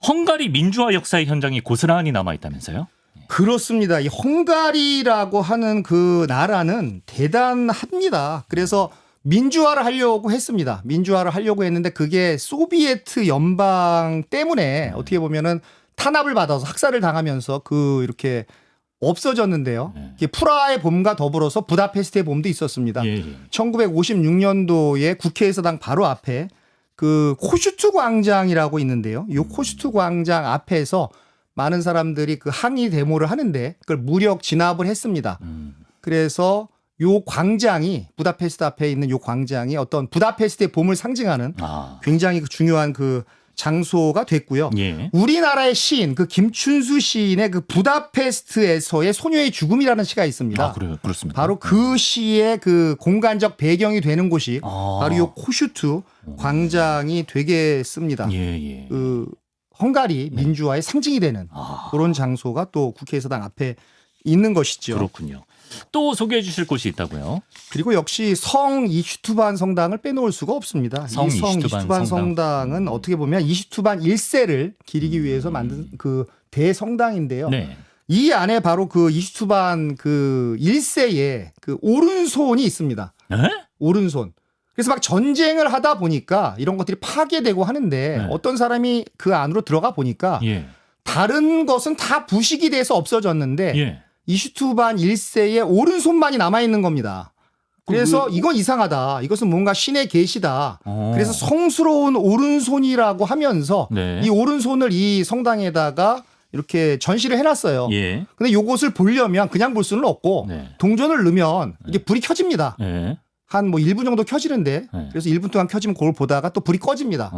[SPEAKER 1] 헝가리 민주화 역사의 현장이 고스란히 남아 있다면서요?
[SPEAKER 2] 그렇습니다. 이 헝가리라고 하는 그 나라는 대단합니다. 그래서 민주화를 하려고 했습니다. 민주화를 하려고 했는데 그게 소비에트 연방 때문에 어떻게 보면은 탄압을 받아서 학살을 당하면서 이렇게 없어졌는데요. 이게 프라하의 봄과 더불어서 부다페스트의 봄도 있었습니다.
[SPEAKER 1] 예, 예.
[SPEAKER 2] 1956년도에 국회의사당 바로 앞에 그 코슈트 광장이라고 있는데요. 이 코슈트 광장 앞에서 많은 사람들이 그 항의 데모를 하는데 그걸 무력 진압을 했습니다. 그래서 요 광장이 부다페스트 앞에 있는 요 광장이 어떤 부다페스트의 봄을 상징하는 굉장히 중요한 그 장소가 됐고요.
[SPEAKER 1] 예.
[SPEAKER 2] 우리나라의 시인 그 김춘수 시인의 그 부다페스트에서의 소녀의 죽음이라는 시가 있습니다.
[SPEAKER 1] 그래요. 그렇습니다.
[SPEAKER 2] 바로 그 시의 그 공간적 배경이 되는 곳이 바로 요 코슈트 광장이 되겠습니다.
[SPEAKER 1] 예, 예.
[SPEAKER 2] 그 헝가리 민주화의 상징이 되는 그런 장소가 또 국회의사당 앞에 있는 것이죠.
[SPEAKER 1] 그렇군요. 또 소개해 주실 곳이 있다고요?
[SPEAKER 2] 그리고 역시 성 이슈투반 성당을 빼놓을 수가 없습니다.
[SPEAKER 1] 성
[SPEAKER 2] 이 성
[SPEAKER 1] 이슈투반
[SPEAKER 2] 이슈투반 성당은 어떻게 보면 이슈투반 1세를 기리기 위해서 만든 그 대성당인데요.
[SPEAKER 1] 네.
[SPEAKER 2] 이 안에 바로 그 이슈투반 그 1세에 그 오른손이 있습니다.
[SPEAKER 1] 에?
[SPEAKER 2] 오른손. 그래서 막 전쟁을 하다 보니까 이런 것들이 파괴되고 하는데
[SPEAKER 1] 네.
[SPEAKER 2] 어떤 사람이 그 안으로 들어가 보니까
[SPEAKER 1] 예.
[SPEAKER 2] 다른 것은 다 부식이 돼서 없어졌는데
[SPEAKER 1] 예.
[SPEAKER 2] 이슈투반 1세의 오른손만이 남아있는 겁니다. 그래서 이건 이상하다. 이것은 뭔가 신의 계시다. 그래서 성스러운 오른손이라고 하면서
[SPEAKER 1] 네.
[SPEAKER 2] 이 오른손을 이 성당에다가 이렇게 전시를 해놨어요.
[SPEAKER 1] 예.
[SPEAKER 2] 근데 요것을 보려면 그냥 볼 수는 없고
[SPEAKER 1] 네.
[SPEAKER 2] 동전을 넣으면 이게 불이 켜집니다.
[SPEAKER 1] 예.
[SPEAKER 2] 한 뭐 1분 정도 켜지는데
[SPEAKER 1] 네.
[SPEAKER 2] 그래서 1분 동안 켜지면 그걸 보다가 또 불이 꺼집니다.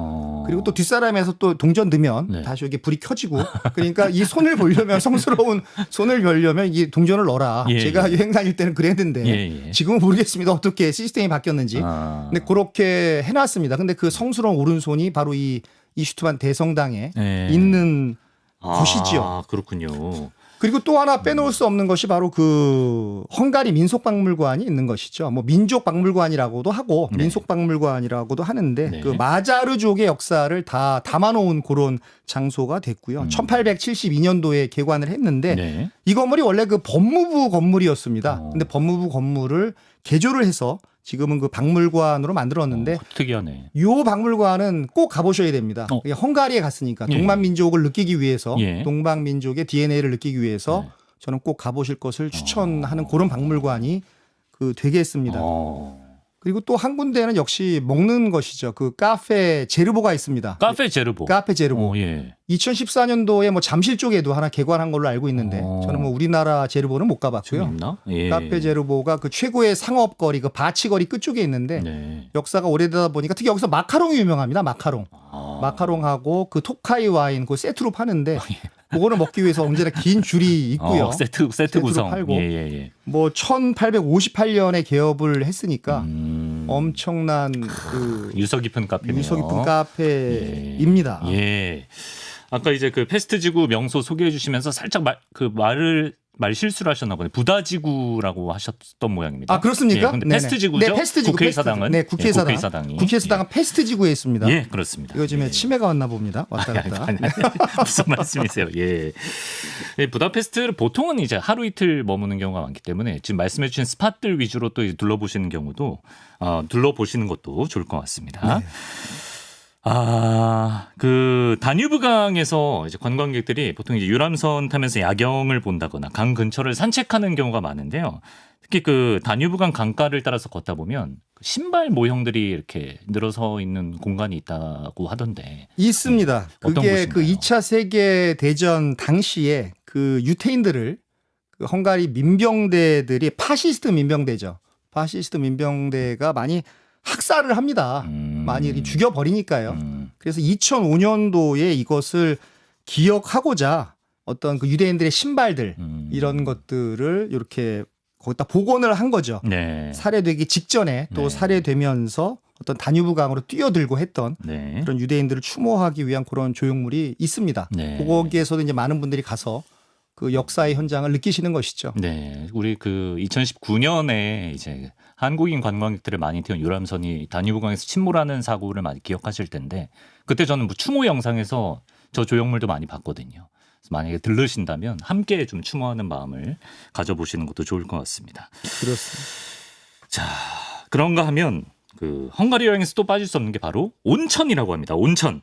[SPEAKER 2] 그리고 또 뒷사람에서 또 동전 넣으면
[SPEAKER 1] 네.
[SPEAKER 2] 다시 여기 불이 켜지고 그러니까 이 손을 보려면 성스러운 손을 보려면 이 동전을 넣어라.
[SPEAKER 1] 예,
[SPEAKER 2] 제가
[SPEAKER 1] 예.
[SPEAKER 2] 여행 다닐 때는 그랬는데
[SPEAKER 1] 예, 예.
[SPEAKER 2] 지금은 모르겠습니다. 어떻게 시스템이 바뀌었는지. 근데 그렇게 해놨습니다. 근데 그 성스러운 오른손이 바로 이 이슈투반 대성당에
[SPEAKER 1] 예.
[SPEAKER 2] 있는 곳이지요.
[SPEAKER 1] 그렇군요.
[SPEAKER 2] 그리고 또 하나 빼놓을 수 없는 것이 바로 그 헝가리 민속박물관이 있는 것이죠. 뭐 민족박물관이라고도 하고
[SPEAKER 1] 네.
[SPEAKER 2] 민속박물관이라고도 하는데
[SPEAKER 1] 네.
[SPEAKER 2] 그 마자르족의 역사를 다 담아놓은 그런 장소가 됐고요. 1872년도에 개관을 했는데
[SPEAKER 1] 네.
[SPEAKER 2] 이 건물이 원래 그 법무부 건물이었습니다. 근데 법무부 건물을 개조를 해서 지금은 그 박물관으로 만들었는데
[SPEAKER 1] 특이하네.
[SPEAKER 2] 요 박물관은 꼭 가보셔야 됩니다. 이게 헝가리에 갔으니까
[SPEAKER 1] 예.
[SPEAKER 2] 동방민족을 느끼기 위해서
[SPEAKER 1] 예.
[SPEAKER 2] 동방민족의 DNA를 느끼기 위해서
[SPEAKER 1] 네.
[SPEAKER 2] 저는 꼭 가보실 것을 추천하는 그런 박물관이 그 되겠습니다. 그리고 또 한 군데는 역시 먹는 것이죠. 그 카페 제르보가 있습니다.
[SPEAKER 1] 카페 제르보.
[SPEAKER 2] 카페 제르보.
[SPEAKER 1] 예.
[SPEAKER 2] 2014년도에 뭐 잠실 쪽에도 하나 개관한 걸로 알고 있는데 저는 뭐 우리나라 제르보는 못 가봤고요.
[SPEAKER 1] 있나? 예.
[SPEAKER 2] 카페 제르보가 그 최고의 상업거리, 그 바치거리 끝쪽에 있는데
[SPEAKER 1] 네.
[SPEAKER 2] 역사가 오래되다 보니까 특히 여기서 마카롱이 유명합니다. 마카롱. 마카롱하고 그 토카이 와인 그 세트로 파는데 그거를 먹기 위해서 언제나 긴 줄이 있고요.
[SPEAKER 1] 세트 구성.
[SPEAKER 2] 팔고.
[SPEAKER 1] 예.
[SPEAKER 2] 뭐 1858년에 개업을 했으니까 엄청난 그
[SPEAKER 1] 유서 깊은 카페네요.
[SPEAKER 2] 유서 깊은 카페입니다.
[SPEAKER 1] 예. 아까 이제 그 패스트 지구 명소 소개해 주시면서 살짝 말 실수를 하셨나 보네. 부다지구라고 하셨던 모양입니다.
[SPEAKER 2] 아, 그렇습니까?
[SPEAKER 1] 예, 근데
[SPEAKER 2] 네네.
[SPEAKER 1] 패스트 지구죠?
[SPEAKER 2] 네, 패스트 지구.
[SPEAKER 1] 국회의사당은?
[SPEAKER 2] 네, 국회의사당.
[SPEAKER 1] 예, 국회의사당이.
[SPEAKER 2] 국회의사당은 패스트 지구에 있습니다.
[SPEAKER 1] 예, 그렇습니다.
[SPEAKER 2] 요즘에
[SPEAKER 1] 예.
[SPEAKER 2] 치매가 왔나 봅니다. 왔다 갔다.
[SPEAKER 1] 아니, 무슨 말씀이세요? 예. 예, 부다페스트를 보통은 이제 하루 이틀 머무는 경우가 많기 때문에 지금 말씀해 주신 스팟들 위주로 또 이제 둘러보시는 경우도 둘러보시는 것도 좋을 것 같습니다.
[SPEAKER 2] 네.
[SPEAKER 1] 그 다뉴브강에서 이제 관광객들이 보통 이제 유람선 타면서 야경을 본다거나 강 근처를 산책하는 경우가 많은데요. 특히 그 다뉴브강 강가를 따라서 걷다 보면 신발 모형들이 이렇게 늘어서 있는 공간이 있다고 하던데.
[SPEAKER 2] 있습니다.
[SPEAKER 1] 어떤
[SPEAKER 2] 그게 그
[SPEAKER 1] 곳인가요?
[SPEAKER 2] 2차 세계 대전 당시에 그 유태인들을 그 헝가리 민병대들이 파시스트 민병대죠. 파시스트 민병대가 많이 학살을 합니다. 많이 이렇게 죽여버리니까요. 그래서 2005년도에 이것을 기억하고자 어떤 그 유대인들의 신발들 이런 것들을 이렇게 거기다 복원을 한 거죠.
[SPEAKER 1] 네.
[SPEAKER 2] 살해되기 직전에 또
[SPEAKER 1] 네.
[SPEAKER 2] 살해되면서 어떤 다뉴브 강으로 뛰어들고 했던
[SPEAKER 1] 네.
[SPEAKER 2] 그런 유대인들을 추모하기 위한 그런 조형물이 있습니다.
[SPEAKER 1] 네.
[SPEAKER 2] 거기에서도 이제 많은 분들이 가서 그 역사의 현장을 느끼시는 것이죠.
[SPEAKER 1] 네, 우리 그 2019년에 이제 한국인 관광객들을 많이 태운 유람선이 다뉴브강에서 침몰하는 사고를 많이 기억하실 텐데 그때 저는 뭐 추모 영상에서 저 조형물도 많이 봤거든요. 그래서 만약에 들르신다면 함께 좀 추모하는 마음을 가져보시는 것도 좋을 것 같습니다.
[SPEAKER 2] 그렇습니다.
[SPEAKER 1] 자, 그런가 하면 그 헝가리 여행에서 또 빠질 수 없는 게 바로 온천이라고 합니다. 온천.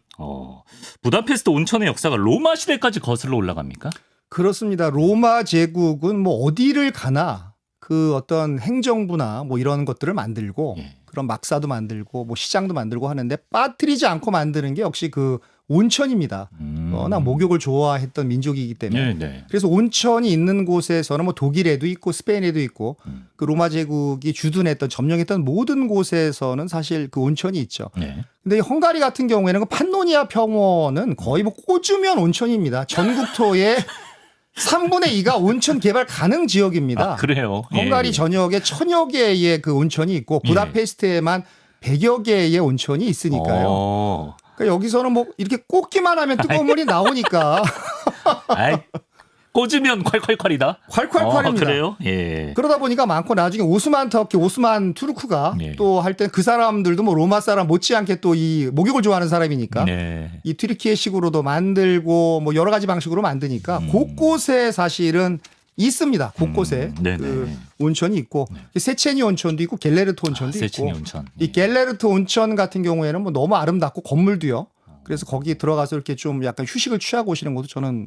[SPEAKER 1] 부다페스트 온천의 역사가 로마 시대까지 거슬러 올라갑니까?
[SPEAKER 2] 그렇습니다. 로마 제국은 뭐 어디를 가나 그 어떤 행정부나 뭐 이런 것들을 만들고
[SPEAKER 1] 예.
[SPEAKER 2] 그런 막사도 만들고 뭐 시장도 만들고 하는데 빠뜨리지 않고 만드는 게 역시 그 온천입니다. 워낙 목욕을 좋아했던 민족이기 때문에.
[SPEAKER 1] 네, 네.
[SPEAKER 2] 그래서 온천이 있는 곳에서는 뭐 독일에도 있고 스페인에도 있고 그 로마 제국이 주둔했던 점령했던 모든 곳에서는 사실 그 온천이 있죠.
[SPEAKER 1] 네.
[SPEAKER 2] 근데 이 헝가리 같은 경우에는 그 판노니아 평원은 거의 뭐 꽂으면 온천입니다. 전국토의 3분의 2가 온천 개발 가능 지역입니다.
[SPEAKER 1] 아, 그래요.
[SPEAKER 2] 헝가리
[SPEAKER 1] 예.
[SPEAKER 2] 전역에 1000여 개의 그 온천이 있고 부다페스트에만 100여 개의 온천이 있으니까요. 그러니까 여기서는 뭐 이렇게 꽂기만 하면 뜨거운 물이 나오니까
[SPEAKER 1] 아이, 꽂으면 콸콸콸이다.
[SPEAKER 2] 콸콸콸입니다.
[SPEAKER 1] 그래요? 예.
[SPEAKER 2] 그러다 보니까 많고 나중에 오스만 터키, 오스만 투르크가
[SPEAKER 1] 네.
[SPEAKER 2] 또 할 때 그 사람들도 뭐 로마 사람 못지않게 또 이 목욕을 좋아하는 사람이니까
[SPEAKER 1] 네.
[SPEAKER 2] 이 튀르키예식으로도 만들고 뭐 여러 가지 방식으로 만드니까 곳곳에 사실은 있습니다. 곳곳에
[SPEAKER 1] 네네.
[SPEAKER 2] 그 온천이 있고 세체니 온천도 있고 겔레르트 온천도
[SPEAKER 1] 세칭
[SPEAKER 2] 있고
[SPEAKER 1] 온천.
[SPEAKER 2] 이 겔레르트 온천 같은 경우에는 뭐 너무 아름답고 건물도요. 그래서 거기 들어가서 이렇게 좀 약간 휴식을 취하고 오시는 것도 저는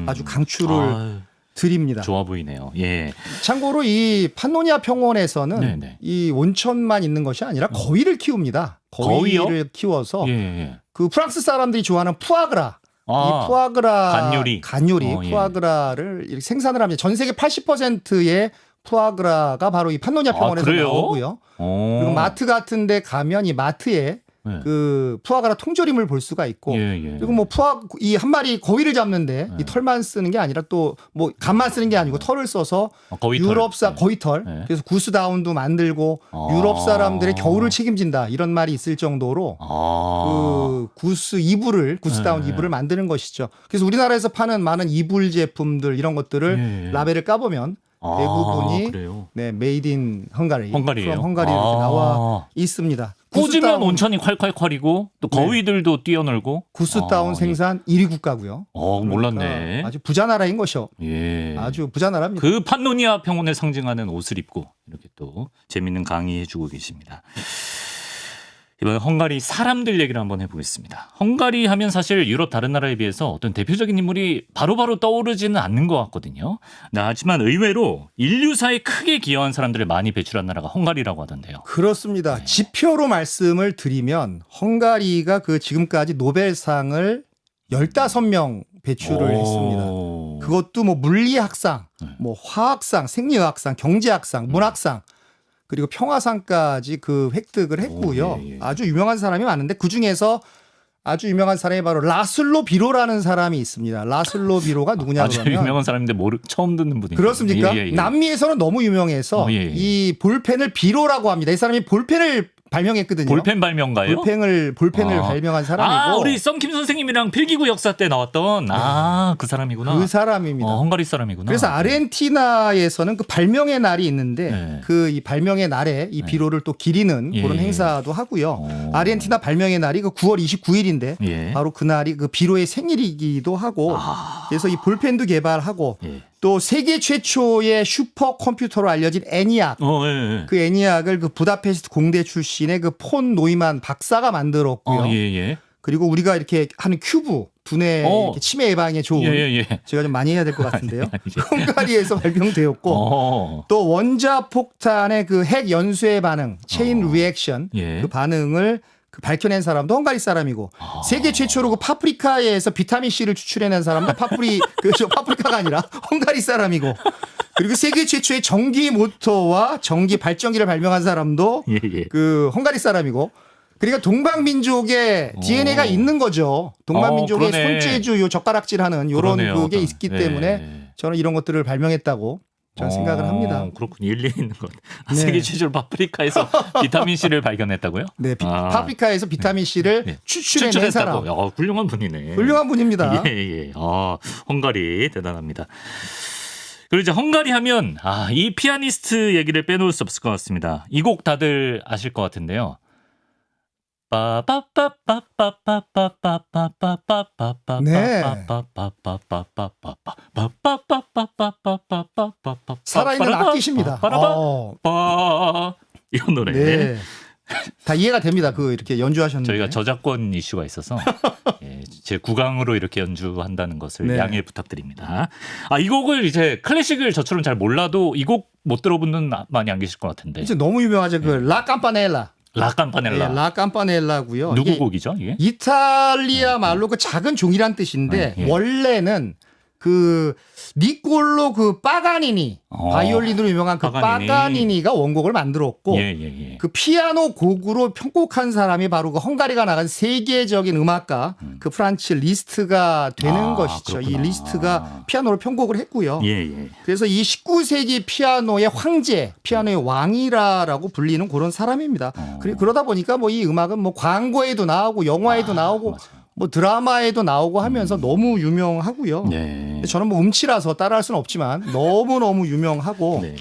[SPEAKER 2] 아주 강추를
[SPEAKER 1] 아유,
[SPEAKER 2] 드립니다.
[SPEAKER 1] 좋아 보이네요. 예.
[SPEAKER 2] 참고로 이 판노니아 평원에서는
[SPEAKER 1] 네네.
[SPEAKER 2] 이 온천만 있는 것이 아니라 거위를 키웁니다.
[SPEAKER 1] 거위요?
[SPEAKER 2] 거위를 키워서
[SPEAKER 1] 예, 예.
[SPEAKER 2] 그 프랑스 사람들이 좋아하는 푸아그라.
[SPEAKER 1] 아,
[SPEAKER 2] 이 푸아그라
[SPEAKER 1] 간요리. 예.
[SPEAKER 2] 푸아그라를 이렇게 생산을 합니다. 전 세계 80%의 푸아그라가 바로 이 판노니아 평원에서
[SPEAKER 1] 그래요?
[SPEAKER 2] 나오고요. 그리고 마트 같은 데 가면 이 마트에
[SPEAKER 1] 네.
[SPEAKER 2] 그 푸아그라 통조림을 볼 수가 있고
[SPEAKER 1] 예, 예.
[SPEAKER 2] 그리고 뭐 이 한 마리 거위를 잡는데 이 털만 쓰는 게 아니라 또 뭐 간만 쓰는 게 아니고 털을 써서
[SPEAKER 1] 거위털.
[SPEAKER 2] 유럽사
[SPEAKER 1] 네.
[SPEAKER 2] 거위털
[SPEAKER 1] 네.
[SPEAKER 2] 그래서 구스다운도 만들고
[SPEAKER 1] 아.
[SPEAKER 2] 유럽 사람들의 겨울을 책임진다 이런 말이 있을 정도로 그 구스 구스다운
[SPEAKER 1] 네.
[SPEAKER 2] 이불을 만드는 것이죠. 그래서 우리나라에서 파는 많은 이불 제품들 이런 것들을
[SPEAKER 1] 예, 예.
[SPEAKER 2] 라벨을 까보면 대부분이
[SPEAKER 1] 그래요.
[SPEAKER 2] 네 메이드 인 헝가리,
[SPEAKER 1] 헝가리예요?
[SPEAKER 2] 헝가리 이렇게 나와 있습니다.
[SPEAKER 1] 꽂으면 온천이 콸콸콸이고 또 거위들도 뛰어놀고.
[SPEAKER 2] 구스다운 생산 1위 국가고요.
[SPEAKER 1] 몰랐네.
[SPEAKER 2] 그러니까 아주 부자 나라인 것이요.
[SPEAKER 1] 예.
[SPEAKER 2] 아주 부자 나라입니다.
[SPEAKER 1] 그 판노니아 평원을 상징하는 옷을 입고 이렇게 또 재밌는 강의해주고 계십니다. 이번에 헝가리 사람들 얘기를 한번 해보겠습니다. 헝가리 하면 사실 유럽 다른 나라에 비해서 어떤 대표적인 인물이 바로바로 떠오르지는 않는 것 같거든요. 하지만 의외로 인류사에 크게 기여한 사람들을 많이 배출한 나라가 헝가리라고 하던데요.
[SPEAKER 2] 그렇습니다.
[SPEAKER 1] 네.
[SPEAKER 2] 지표로 말씀을 드리면 헝가리가 그 지금까지 노벨상을 15명 배출을 했습니다. 그것도 뭐 물리학상, 뭐 화학상, 생리학상, 경제학상, 문학상 그리고 평화상까지 그 획득을 했고요.
[SPEAKER 1] 예, 예.
[SPEAKER 2] 아주 유명한 사람이 많은데 그중에서 아주 유명한 사람이 바로 라슬로 비로라는 사람이 있습니다. 라슬로 비로가 누구냐
[SPEAKER 1] 아주
[SPEAKER 2] 그러면
[SPEAKER 1] 유명한 사람인데 처음 듣는 분이에요.
[SPEAKER 2] 그렇습니까?
[SPEAKER 1] 예, 예, 예.
[SPEAKER 2] 남미에서는 너무 유명해서
[SPEAKER 1] 예, 예.
[SPEAKER 2] 이 볼펜을 비로라고 합니다. 이 사람이 볼펜을 발명했거든요.
[SPEAKER 1] 볼펜 발명가요?
[SPEAKER 2] 볼펜을 발명한 사람이고
[SPEAKER 1] 우리 썬킴 선생님이랑 필기구 역사 때 나왔던 그 사람이구나.
[SPEAKER 2] 그 사람입니다.
[SPEAKER 1] 헝가리 사람이구나.
[SPEAKER 2] 그래서 아르헨티나에서는 그 발명의 날이 있는데
[SPEAKER 1] 네.
[SPEAKER 2] 그 이 발명의 날에 이 비로를 또 기리는
[SPEAKER 1] 예.
[SPEAKER 2] 그런 행사도 하고요. 아르헨티나 발명의 날이 그 9월 29일인데
[SPEAKER 1] 예.
[SPEAKER 2] 바로 그날이 그 비로의 생일이기도 하고 그래서 이 볼펜도 개발하고
[SPEAKER 1] 예.
[SPEAKER 2] 또 세계 최초의 슈퍼컴퓨터로 알려진 애니악
[SPEAKER 1] 예, 예.
[SPEAKER 2] 그 애니악을 그 부다페스트 공대 출신의 그 폰 노이만 박사가 만들었고요.
[SPEAKER 1] 예, 예.
[SPEAKER 2] 그리고 우리가 이렇게 하는 큐브 두뇌 이렇게 치매 예방에 좋은
[SPEAKER 1] 예.
[SPEAKER 2] 제가 좀 많이 해야 될 것 같은데요.
[SPEAKER 1] 아니죠.
[SPEAKER 2] 헝가리에서 발명되었고 또 원자 폭탄의 그 핵 연쇄 반응 체인 리액션
[SPEAKER 1] 예.
[SPEAKER 2] 그 반응을 그 밝혀낸 사람도 헝가리 사람이고 세계 최초로 그 파프리카에서 비타민 C를 추출해낸 사람도 파프리카가 아니라 헝가리 사람이고 그리고 세계 최초의 전기 모터와 전기 발전기를 발명한 사람도
[SPEAKER 1] 예.
[SPEAKER 2] 그 헝가리 사람이고 그러니까 동방민족의 DNA가 있는 거죠. 동방민족의
[SPEAKER 1] 그러네.
[SPEAKER 2] 손재주, 요 젓가락질하는 요런
[SPEAKER 1] 그러네요.
[SPEAKER 2] 그게 있기
[SPEAKER 1] 네.
[SPEAKER 2] 때문에 저는 이런 것들을 발명했다고 저는 생각을 합니다.
[SPEAKER 1] 그렇군요. 일리 있는 것.
[SPEAKER 2] 네.
[SPEAKER 1] 세계 최초로 파프리카에서 비타민 C를 발견했다고요?
[SPEAKER 2] 네, 파프리카에서 비타민 C를
[SPEAKER 1] 네.
[SPEAKER 2] 추출해낸 사람.
[SPEAKER 1] 추출했다고. 훌륭한 분이네.
[SPEAKER 2] 훌륭한 분입니다.
[SPEAKER 1] 예. 헝가리 대단합니다. 그리고 이제 헝가리 하면 이 피아니스트 얘기를 빼놓을 수 없을 것 같습니다. 이 곡 다들 아실 것 같은데요.
[SPEAKER 2] 네. 살아있는 악기십니다.
[SPEAKER 1] 이런 노래.
[SPEAKER 2] 네. 다 이해가 됩니다. 그 이렇게 연주하셨는데.
[SPEAKER 1] 저희가 저작권 이슈가 있어서 제 구강으로 이렇게 연주한다는 것을
[SPEAKER 2] 네.
[SPEAKER 1] 양해 부탁드립니다. 이 곡을 이제 클래식을 저처럼 잘 몰라도 이 곡 못 들어본 분 많이 안 계실 것 같은데.
[SPEAKER 2] 이제 너무 유명하죠. 그 라 깜파넬라.
[SPEAKER 1] 라 깜파넬라.
[SPEAKER 2] 네, 라 깜파넬라고요.
[SPEAKER 1] 누구
[SPEAKER 2] 이게
[SPEAKER 1] 곡이죠, 이게?
[SPEAKER 2] 이탈리아 말로 그 작은 종이란 뜻인데
[SPEAKER 1] 예.
[SPEAKER 2] 원래는 그 니콜로 그 파가니니 바이올린으로 유명한 그
[SPEAKER 1] 파가니니.
[SPEAKER 2] 파가니니가 원곡을 만들었고
[SPEAKER 1] 예.
[SPEAKER 2] 그 피아노 곡으로 편곡한 사람이 바로 그 헝가리가 나간 세계적인 음악가 그 프란츠 리스트가 되는 것이죠.
[SPEAKER 1] 그렇구나.
[SPEAKER 2] 이 리스트가 피아노를 편곡을 했고요.
[SPEAKER 1] 예.
[SPEAKER 2] 그래서 이 19세기 피아노의 황제, 피아노의 왕이라고 불리는 그런 사람입니다. 그러다 보니까 뭐 이 음악은 뭐 광고에도 나오고 영화에도 나오고
[SPEAKER 1] 맞아요.
[SPEAKER 2] 뭐 드라마에도 나오고 하면서 너무 유명하고요.
[SPEAKER 1] 네.
[SPEAKER 2] 저는 뭐 음치라서 따라할 수는 없지만 너무너무 유명하고
[SPEAKER 1] 네.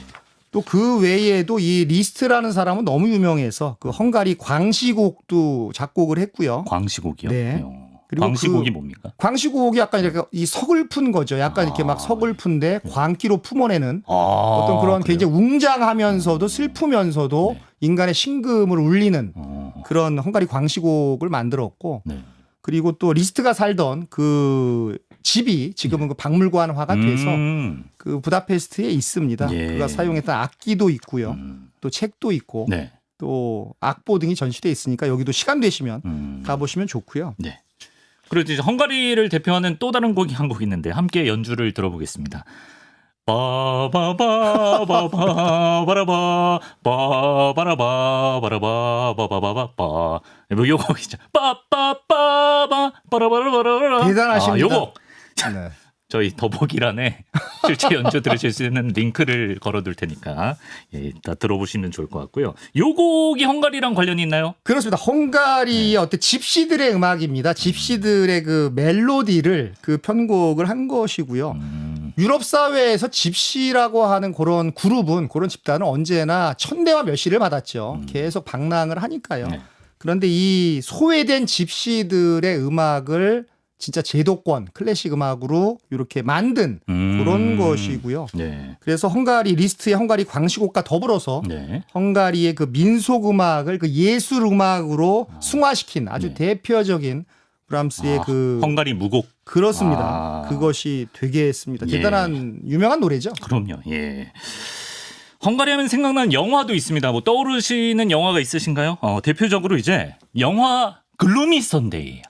[SPEAKER 2] 또 그 외에도 이 리스트라는 사람은 너무 유명해서 그 헝가리 광시곡도 작곡을 했고요.
[SPEAKER 1] 광시곡이요?
[SPEAKER 2] 네. 그리고
[SPEAKER 1] 광시곡이
[SPEAKER 2] 그
[SPEAKER 1] 뭡니까?
[SPEAKER 2] 광시곡이 약간 이렇게 이 서글픈 거죠. 약간 이렇게 막 서글픈데 광기로 품어내는 어떤 그런
[SPEAKER 1] 그래요?
[SPEAKER 2] 굉장히 웅장하면서도 슬프면서도 인간의 심금을 울리는 그런 헝가리 광시곡을 만들었고
[SPEAKER 1] 네.
[SPEAKER 2] 그리고 또 리스트가 살던 그 집이 지금은 그 박물관화가 돼서 그 부다페스트에 있습니다.
[SPEAKER 1] 예.
[SPEAKER 2] 그가 사용했던 악기도 있고요. 또 책도 있고
[SPEAKER 1] 네.
[SPEAKER 2] 또 악보 등이 전시돼 있으니까 여기도 시간 되시면 가보시면 좋고요.
[SPEAKER 1] 네. 그리고 이제 헝가리를 대표하는 또 다른 곡이 한 곡 있는데 함께 연주를 들어보겠습니다. 바바바바바바라바 바바라바바라바바바바바바 뭐 요곡이죠. 빠빠빠바 바라바라바라
[SPEAKER 2] 대단하십니다.
[SPEAKER 1] 요곡
[SPEAKER 2] 네.
[SPEAKER 1] 저희 더보기란에 실제 연주 들으실 수 있는 링크를 걸어둘 테니까 이따 들어보시면 좋을 것 같고요. 요 곡이 헝가리랑 관련이 있나요?
[SPEAKER 2] 그렇습니다. 헝가리의 어떤 집시들의 음악입니다. 집시들의 그 멜로디를 그 편곡을 한 것이고요. 유럽 사회에서 집시라고 하는 그런 그룹은 그런 집단은 언제나 천대와 멸시를 받았죠. 계속 방랑을 하니까요.
[SPEAKER 1] 네.
[SPEAKER 2] 그런데 이 소외된 집시들의 음악을 진짜 제도권 클래식 음악으로 이렇게 만든 그런 것이고요.
[SPEAKER 1] 네.
[SPEAKER 2] 그래서 헝가리 리스트의 헝가리 광시곡과 더불어서
[SPEAKER 1] 네.
[SPEAKER 2] 헝가리의 그 민속 음악을 그 예술 음악으로 승화시킨 아주
[SPEAKER 1] 네.
[SPEAKER 2] 대표적인 브람스의 그
[SPEAKER 1] 헝가리 무곡.
[SPEAKER 2] 그렇습니다. 그것이 되게 했습니다.
[SPEAKER 1] 예.
[SPEAKER 2] 대단한 유명한 노래죠.
[SPEAKER 1] 그럼요. 예. 헝가리 하면 생각나는 영화도 있습니다. 뭐 떠오르시는 영화가 있으신가요? 대표적으로 이제 영화 글루미 선데이.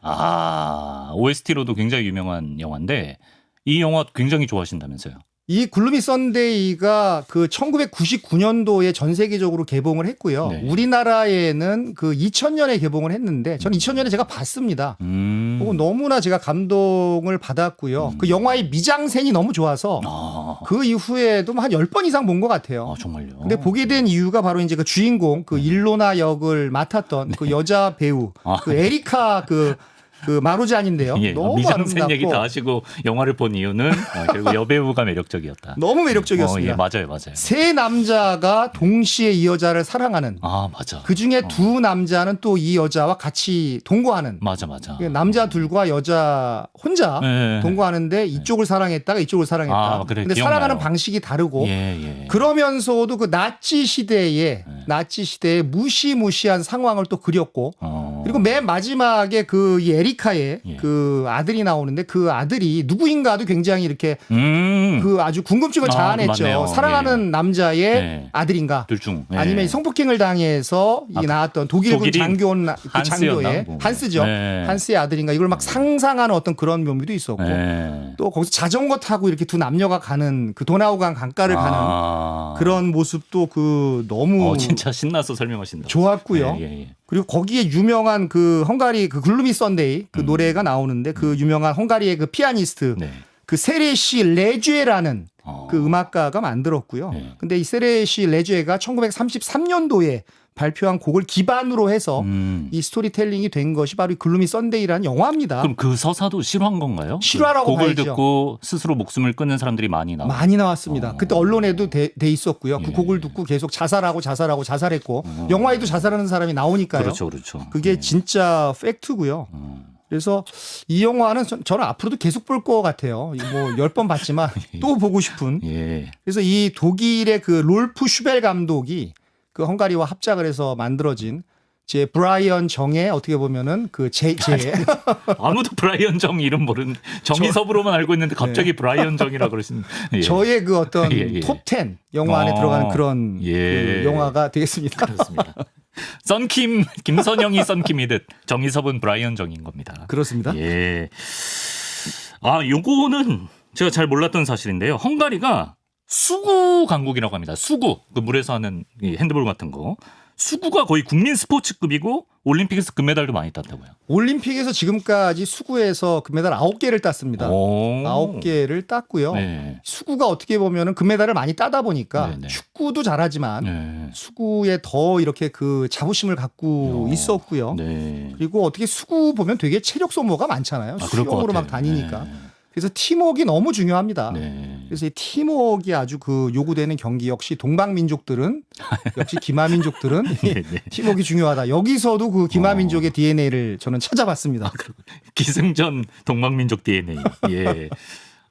[SPEAKER 1] OST로도 굉장히 유명한 영화인데 이 영화 굉장히 좋아하신다면서요.
[SPEAKER 2] 이 글루미 선데이가 그 1999년도에 전 세계적으로 개봉을 했고요.
[SPEAKER 1] 네.
[SPEAKER 2] 우리나라에는 그 2000년에 개봉을 했는데 저는 2000년에 제가 봤습니다. 그리고 너무나 제가 감동을 받았고요. 그 영화의 미장센이 너무 좋아서 그 이후에도 한 10번 이상 본 것 같아요.
[SPEAKER 1] 정말요?
[SPEAKER 2] 근데 보게 된 이유가 바로 이제 그 주인공 그 일로나 역을 맡았던 그 여자 배우 그 에리카 그 마루잔인데요.
[SPEAKER 1] 예,
[SPEAKER 2] 너무
[SPEAKER 1] 미장센 얘기 다
[SPEAKER 2] 아름답고
[SPEAKER 1] 하시고 영화를 본 이유는 결국 여배우가 매력적이었다.
[SPEAKER 2] 너무 매력적이었습니다.
[SPEAKER 1] 예, 맞아요.
[SPEAKER 2] 세 남자가 동시에 이 여자를 사랑하는.
[SPEAKER 1] 맞아.
[SPEAKER 2] 그 중에 두 남자는 또 이 여자와 같이 동거하는.
[SPEAKER 1] 맞아.
[SPEAKER 2] 남자 둘과 여자 혼자
[SPEAKER 1] 네.
[SPEAKER 2] 동거하는데 이쪽을 사랑했다가 이쪽을 사랑했다.
[SPEAKER 1] 그래,
[SPEAKER 2] 근데
[SPEAKER 1] 기억나요.
[SPEAKER 2] 사랑하는 방식이 다르고
[SPEAKER 1] 예.
[SPEAKER 2] 그러면서도 그 나치 시대의 무시무시한 상황을 또 그렸고 그리고 맨 마지막에 그 이 에리카의
[SPEAKER 1] 예.
[SPEAKER 2] 그 아들이 나오는데 그 아들이 누구인가도 굉장히 이렇게 그 아주 궁금증을 자아냈죠.
[SPEAKER 1] 맞네요.
[SPEAKER 2] 사랑하는 남자의
[SPEAKER 1] 예.
[SPEAKER 2] 아들인가?
[SPEAKER 1] 둘 중. 예.
[SPEAKER 2] 아니면 성폭행을 당해서 이 나왔던 독일군
[SPEAKER 1] 독일인
[SPEAKER 2] 장교인 그
[SPEAKER 1] 한스였나?
[SPEAKER 2] 장교의
[SPEAKER 1] 뭐.
[SPEAKER 2] 한스죠.
[SPEAKER 1] 네.
[SPEAKER 2] 한스의 아들인가? 이걸 막 상상하는 어떤 그런 묘미도 있었고
[SPEAKER 1] 예.
[SPEAKER 2] 또 거기서 자전거 타고 이렇게 두 남녀가 가는 그 도나우강 강가를 가는 그런 모습도 그 너무
[SPEAKER 1] 진짜 신나서 설명하신다.
[SPEAKER 2] 좋았고요.
[SPEAKER 1] 예.
[SPEAKER 2] 그리고 거기에 유명한 그 헝가리 그 글루미 선데이 그 노래가 나오는데 그 유명한 헝가리의 그 피아니스트
[SPEAKER 1] 네.
[SPEAKER 2] 그 세레시 레주에라는 그 음악가가 만들었고요.
[SPEAKER 1] 네.
[SPEAKER 2] 근데 이 세레시 레주에가 1933년도에 발표한 곡을 기반으로 해서 이 스토리텔링이 된 것이 바로 이 글루미 선데이라는 영화입니다.
[SPEAKER 1] 그럼 그 서사도 실화인 건가요?
[SPEAKER 2] 실화라고
[SPEAKER 1] 곡을
[SPEAKER 2] 봐야죠.
[SPEAKER 1] 듣고 스스로 목숨을 끊는 사람들이 많이 나와요.
[SPEAKER 2] 많이 나왔습니다. 그때 언론에도 돼 있었고요. 그
[SPEAKER 1] 예.
[SPEAKER 2] 곡을 듣고 계속 자살했고 영화에도 자살하는 사람이 나오니까요.
[SPEAKER 1] 그렇죠, 그렇죠.
[SPEAKER 2] 그게 진짜 팩트고요. 그래서 이 영화는 저는 앞으로도 계속 볼 것 같아요. 뭐 10번 봤지만 또 보고 싶은.
[SPEAKER 1] 예.
[SPEAKER 2] 그래서 이 독일의 그 롤프 슈벨 감독이 그 헝가리와 합작을 해서 만들어진 제 브라이언 정의 어떻게 보면은 제
[SPEAKER 1] 아무도 브라이언 정 이름 모르는 정의섭으로만 알고 있는데 갑자기 브라이언 정이라 그러시는. 예.
[SPEAKER 2] 저의 그 어떤
[SPEAKER 1] 예, 예.
[SPEAKER 2] 톱10 영화 안에 들어가는 그런
[SPEAKER 1] 예.
[SPEAKER 2] 그 영화가 되겠습니다.
[SPEAKER 1] 그렇습니다. 썬킴 김선영이 썬킴이듯 정의섭은 브라이언 정인 겁니다.
[SPEAKER 2] 그렇습니다.
[SPEAKER 1] 예. 아, 요거는 제가 잘 몰랐던 사실인데요. 헝가리가 수구 강국이라고 합니다. 수구. 그 물에서 하는 이 핸드볼 같은 거. 수구가 거의 국민 스포츠급이고 올림픽에서 금메달도 많이 땄다고요.
[SPEAKER 2] 올림픽에서 지금까지 수구에서 금메달 9개를 땄습니다.
[SPEAKER 1] 오.
[SPEAKER 2] 9개를 땄고요.
[SPEAKER 1] 네.
[SPEAKER 2] 수구가 어떻게 보면은 금메달을 많이 따다 보니까
[SPEAKER 1] 네네.
[SPEAKER 2] 축구도 잘하지만
[SPEAKER 1] 네.
[SPEAKER 2] 수구에 더 이렇게 그 자부심을 갖고 있었고요.
[SPEAKER 1] 네.
[SPEAKER 2] 그리고 어떻게 수구 보면 되게 체력 소모가 많잖아요.
[SPEAKER 1] 아, 그럴 것
[SPEAKER 2] 수영으로 막
[SPEAKER 1] 같아요.
[SPEAKER 2] 다니니까.
[SPEAKER 1] 네.
[SPEAKER 2] 그래서 팀워크가 너무 중요합니다.
[SPEAKER 1] 네.
[SPEAKER 2] 그래서 이 팀워크가 아주 그 요구되는 경기 역시 동방민족들은 역시 기마민족들은
[SPEAKER 1] 네, 네.
[SPEAKER 2] 팀워크가 중요하다. 여기서도 그 기마민족의 DNA를 저는 찾아봤습니다.
[SPEAKER 1] 기승전 동방민족 DNA. 예.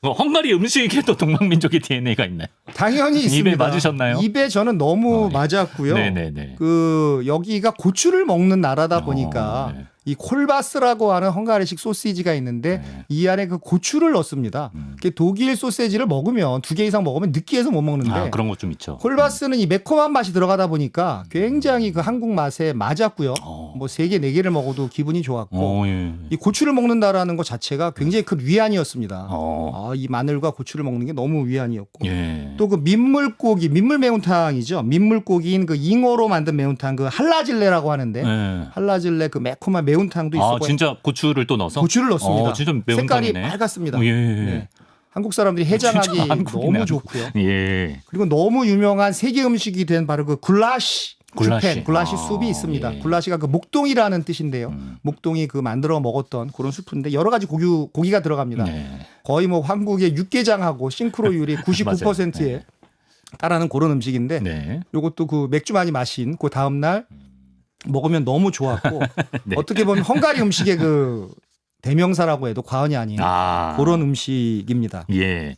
[SPEAKER 1] 헝가리 음식에도 동방민족의 DNA가 있나요?
[SPEAKER 2] 당연히 있습니다.
[SPEAKER 1] 입에 맞으셨나요?
[SPEAKER 2] 입에 저는 너무
[SPEAKER 1] 예.
[SPEAKER 2] 맞았고요.
[SPEAKER 1] 네네네.
[SPEAKER 2] 그 여기가 고추를 먹는 나라다 보니까
[SPEAKER 1] 네.
[SPEAKER 2] 이 콜바스라고 하는 헝가리식 소시지가 있는데
[SPEAKER 1] 네.
[SPEAKER 2] 이 안에 그 고추를 넣습니다. 그게 독일 소시지를 먹으면 2개 이상 먹으면 느끼해서 못 먹는데
[SPEAKER 1] 아, 그런 것 좀 있죠.
[SPEAKER 2] 콜바스는 이 매콤한 맛이 들어가다 보니까 굉장히 그 한국 맛에 맞았고요. 뭐 3개, 4개를 먹어도 기분이 좋았고
[SPEAKER 1] 예.
[SPEAKER 2] 이 고추를 먹는다라는 것 자체가 굉장히 큰 위안이었습니다.
[SPEAKER 1] 어.
[SPEAKER 2] 아, 이 마늘과 고추를 먹는 게 너무 위안이었고
[SPEAKER 1] 예.
[SPEAKER 2] 또 그 민물고기, 민물 매운탕이죠. 민물고기인 그 잉어로 만든 매운탕 그 할라질레라고 하는데
[SPEAKER 1] 예.
[SPEAKER 2] 할라질레 그 매콤한 매운탕도
[SPEAKER 1] 아,
[SPEAKER 2] 있었고
[SPEAKER 1] 진짜 고추를 또 넣어서?
[SPEAKER 2] 고추를 넣습니다.
[SPEAKER 1] 진짜
[SPEAKER 2] 색깔이
[SPEAKER 1] 매운탕이네.
[SPEAKER 2] 빨갛습니다.
[SPEAKER 1] 예.
[SPEAKER 2] 네. 한국 사람들이 해장하기
[SPEAKER 1] 진짜 한국이네,
[SPEAKER 2] 너무
[SPEAKER 1] 한국.
[SPEAKER 2] 좋고요.
[SPEAKER 1] 예.
[SPEAKER 2] 그리고 너무 유명한 세계 음식이 된 바로 그 굴라시.
[SPEAKER 1] 굴라시.
[SPEAKER 2] 주펜, 굴라시
[SPEAKER 1] 아,
[SPEAKER 2] 숲이 있습니다.
[SPEAKER 1] 예.
[SPEAKER 2] 굴라시가 그 목동이라는 뜻인데요. 목동이 그 만들어 먹었던 그런 수프인데 여러 가지 고기가 들어갑니다.
[SPEAKER 1] 네.
[SPEAKER 2] 거의 뭐 한국의 육개장하고 싱크로율이 99%에 따르는 그런 음식인데
[SPEAKER 1] 네.
[SPEAKER 2] 요것도 그 맥주 많이 마신 그 다음 날 먹으면 너무 좋았고
[SPEAKER 1] 네.
[SPEAKER 2] 어떻게 보면 헝가리 음식의 그 대명사라고 해도 과언이 아닌
[SPEAKER 1] 아.
[SPEAKER 2] 그런 음식입니다.
[SPEAKER 1] 예.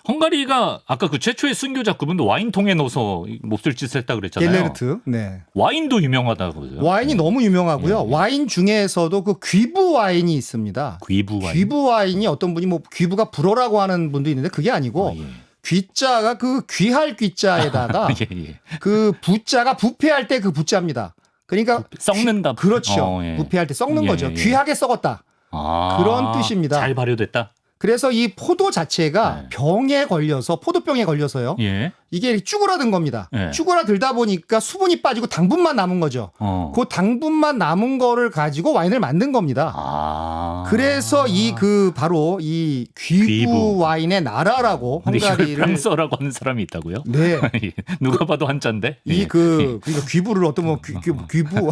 [SPEAKER 1] 헝가리가 아까 그 최초의 순교 작품은 와인통에 넣어서 몹쓸 짓을 했다 그랬잖아요.
[SPEAKER 2] 겔레르트. 네.
[SPEAKER 1] 와인도 유명하다고요.
[SPEAKER 2] 와인이 너무 유명하고요.
[SPEAKER 1] 예.
[SPEAKER 2] 와인 중에서도 그 귀부 와인이 있습니다.
[SPEAKER 1] 귀부 와인.
[SPEAKER 2] 귀부 와인이 어떤 분이 뭐 귀부가 불어라고 하는 분도 있는데 그게 아니고
[SPEAKER 1] 아, 예.
[SPEAKER 2] 귀자가 그 귀할 귀자에다가
[SPEAKER 1] 예, 예.
[SPEAKER 2] 그 부자가 부패할 때 그 부자입니다. 그러니까
[SPEAKER 1] 썩는다.
[SPEAKER 2] 그렇죠.
[SPEAKER 1] 예.
[SPEAKER 2] 부패할 때 썩는
[SPEAKER 1] 예,
[SPEAKER 2] 거죠.
[SPEAKER 1] 예.
[SPEAKER 2] 귀하게 썩었다.
[SPEAKER 1] 아,
[SPEAKER 2] 그런 뜻입니다.
[SPEAKER 1] 잘 발효됐다.
[SPEAKER 2] 그래서 이 포도 자체가
[SPEAKER 1] 네.
[SPEAKER 2] 병에 걸려서 포도병에 걸려서요.
[SPEAKER 1] 예.
[SPEAKER 2] 이게 쭈그라든 겁니다.
[SPEAKER 1] 네.
[SPEAKER 2] 쭈그라들다 보니까 수분이 빠지고 당분만 남은 거죠. 그 당분만 남은 거를 가지고 와인을 만든 겁니다.
[SPEAKER 1] 아.
[SPEAKER 2] 그래서 이 그 바로 이 귀부
[SPEAKER 1] 귀부.
[SPEAKER 2] 와인의 나라라고
[SPEAKER 1] 근데 이걸
[SPEAKER 2] 헝가리를
[SPEAKER 1] 프랑스어라고 하는 사람이 있다고요?
[SPEAKER 2] 네.
[SPEAKER 1] 예. 누가 봐도 한자인데. 예.
[SPEAKER 2] 그러니까 귀부를 어떤 뭐 귀부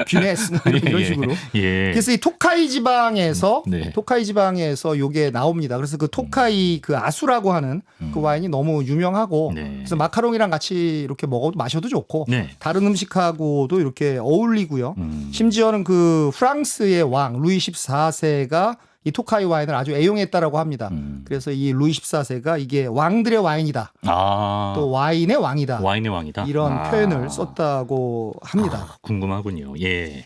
[SPEAKER 2] 귀네스 이런
[SPEAKER 1] 예.
[SPEAKER 2] 식으로.
[SPEAKER 1] 예.
[SPEAKER 2] 그래서 이 토카이 지방에서
[SPEAKER 1] 네.
[SPEAKER 2] 토카이 지방에서 요게 나옵니다. 그래서 그 토카이 그 아수라고 하는 그 와인이 너무 유명하고
[SPEAKER 1] 네.
[SPEAKER 2] 그래서 마카롱이랑 같이 이렇게 먹어도 마셔도 좋고
[SPEAKER 1] 네.
[SPEAKER 2] 다른 음식하고도 이렇게 어울리고요. 심지어는 그 프랑스의 왕 루이 14세가 이 토카이 와인을 아주 애용했다라고 합니다. 그래서 이 루이 14세가 이게 왕들의 와인이다.
[SPEAKER 1] 아.
[SPEAKER 2] 또 와인의 왕이다.
[SPEAKER 1] 와인의 왕이다.
[SPEAKER 2] 이런
[SPEAKER 1] 아.
[SPEAKER 2] 표현을 썼다고 합니다.
[SPEAKER 1] 아, 궁금하군요. 예.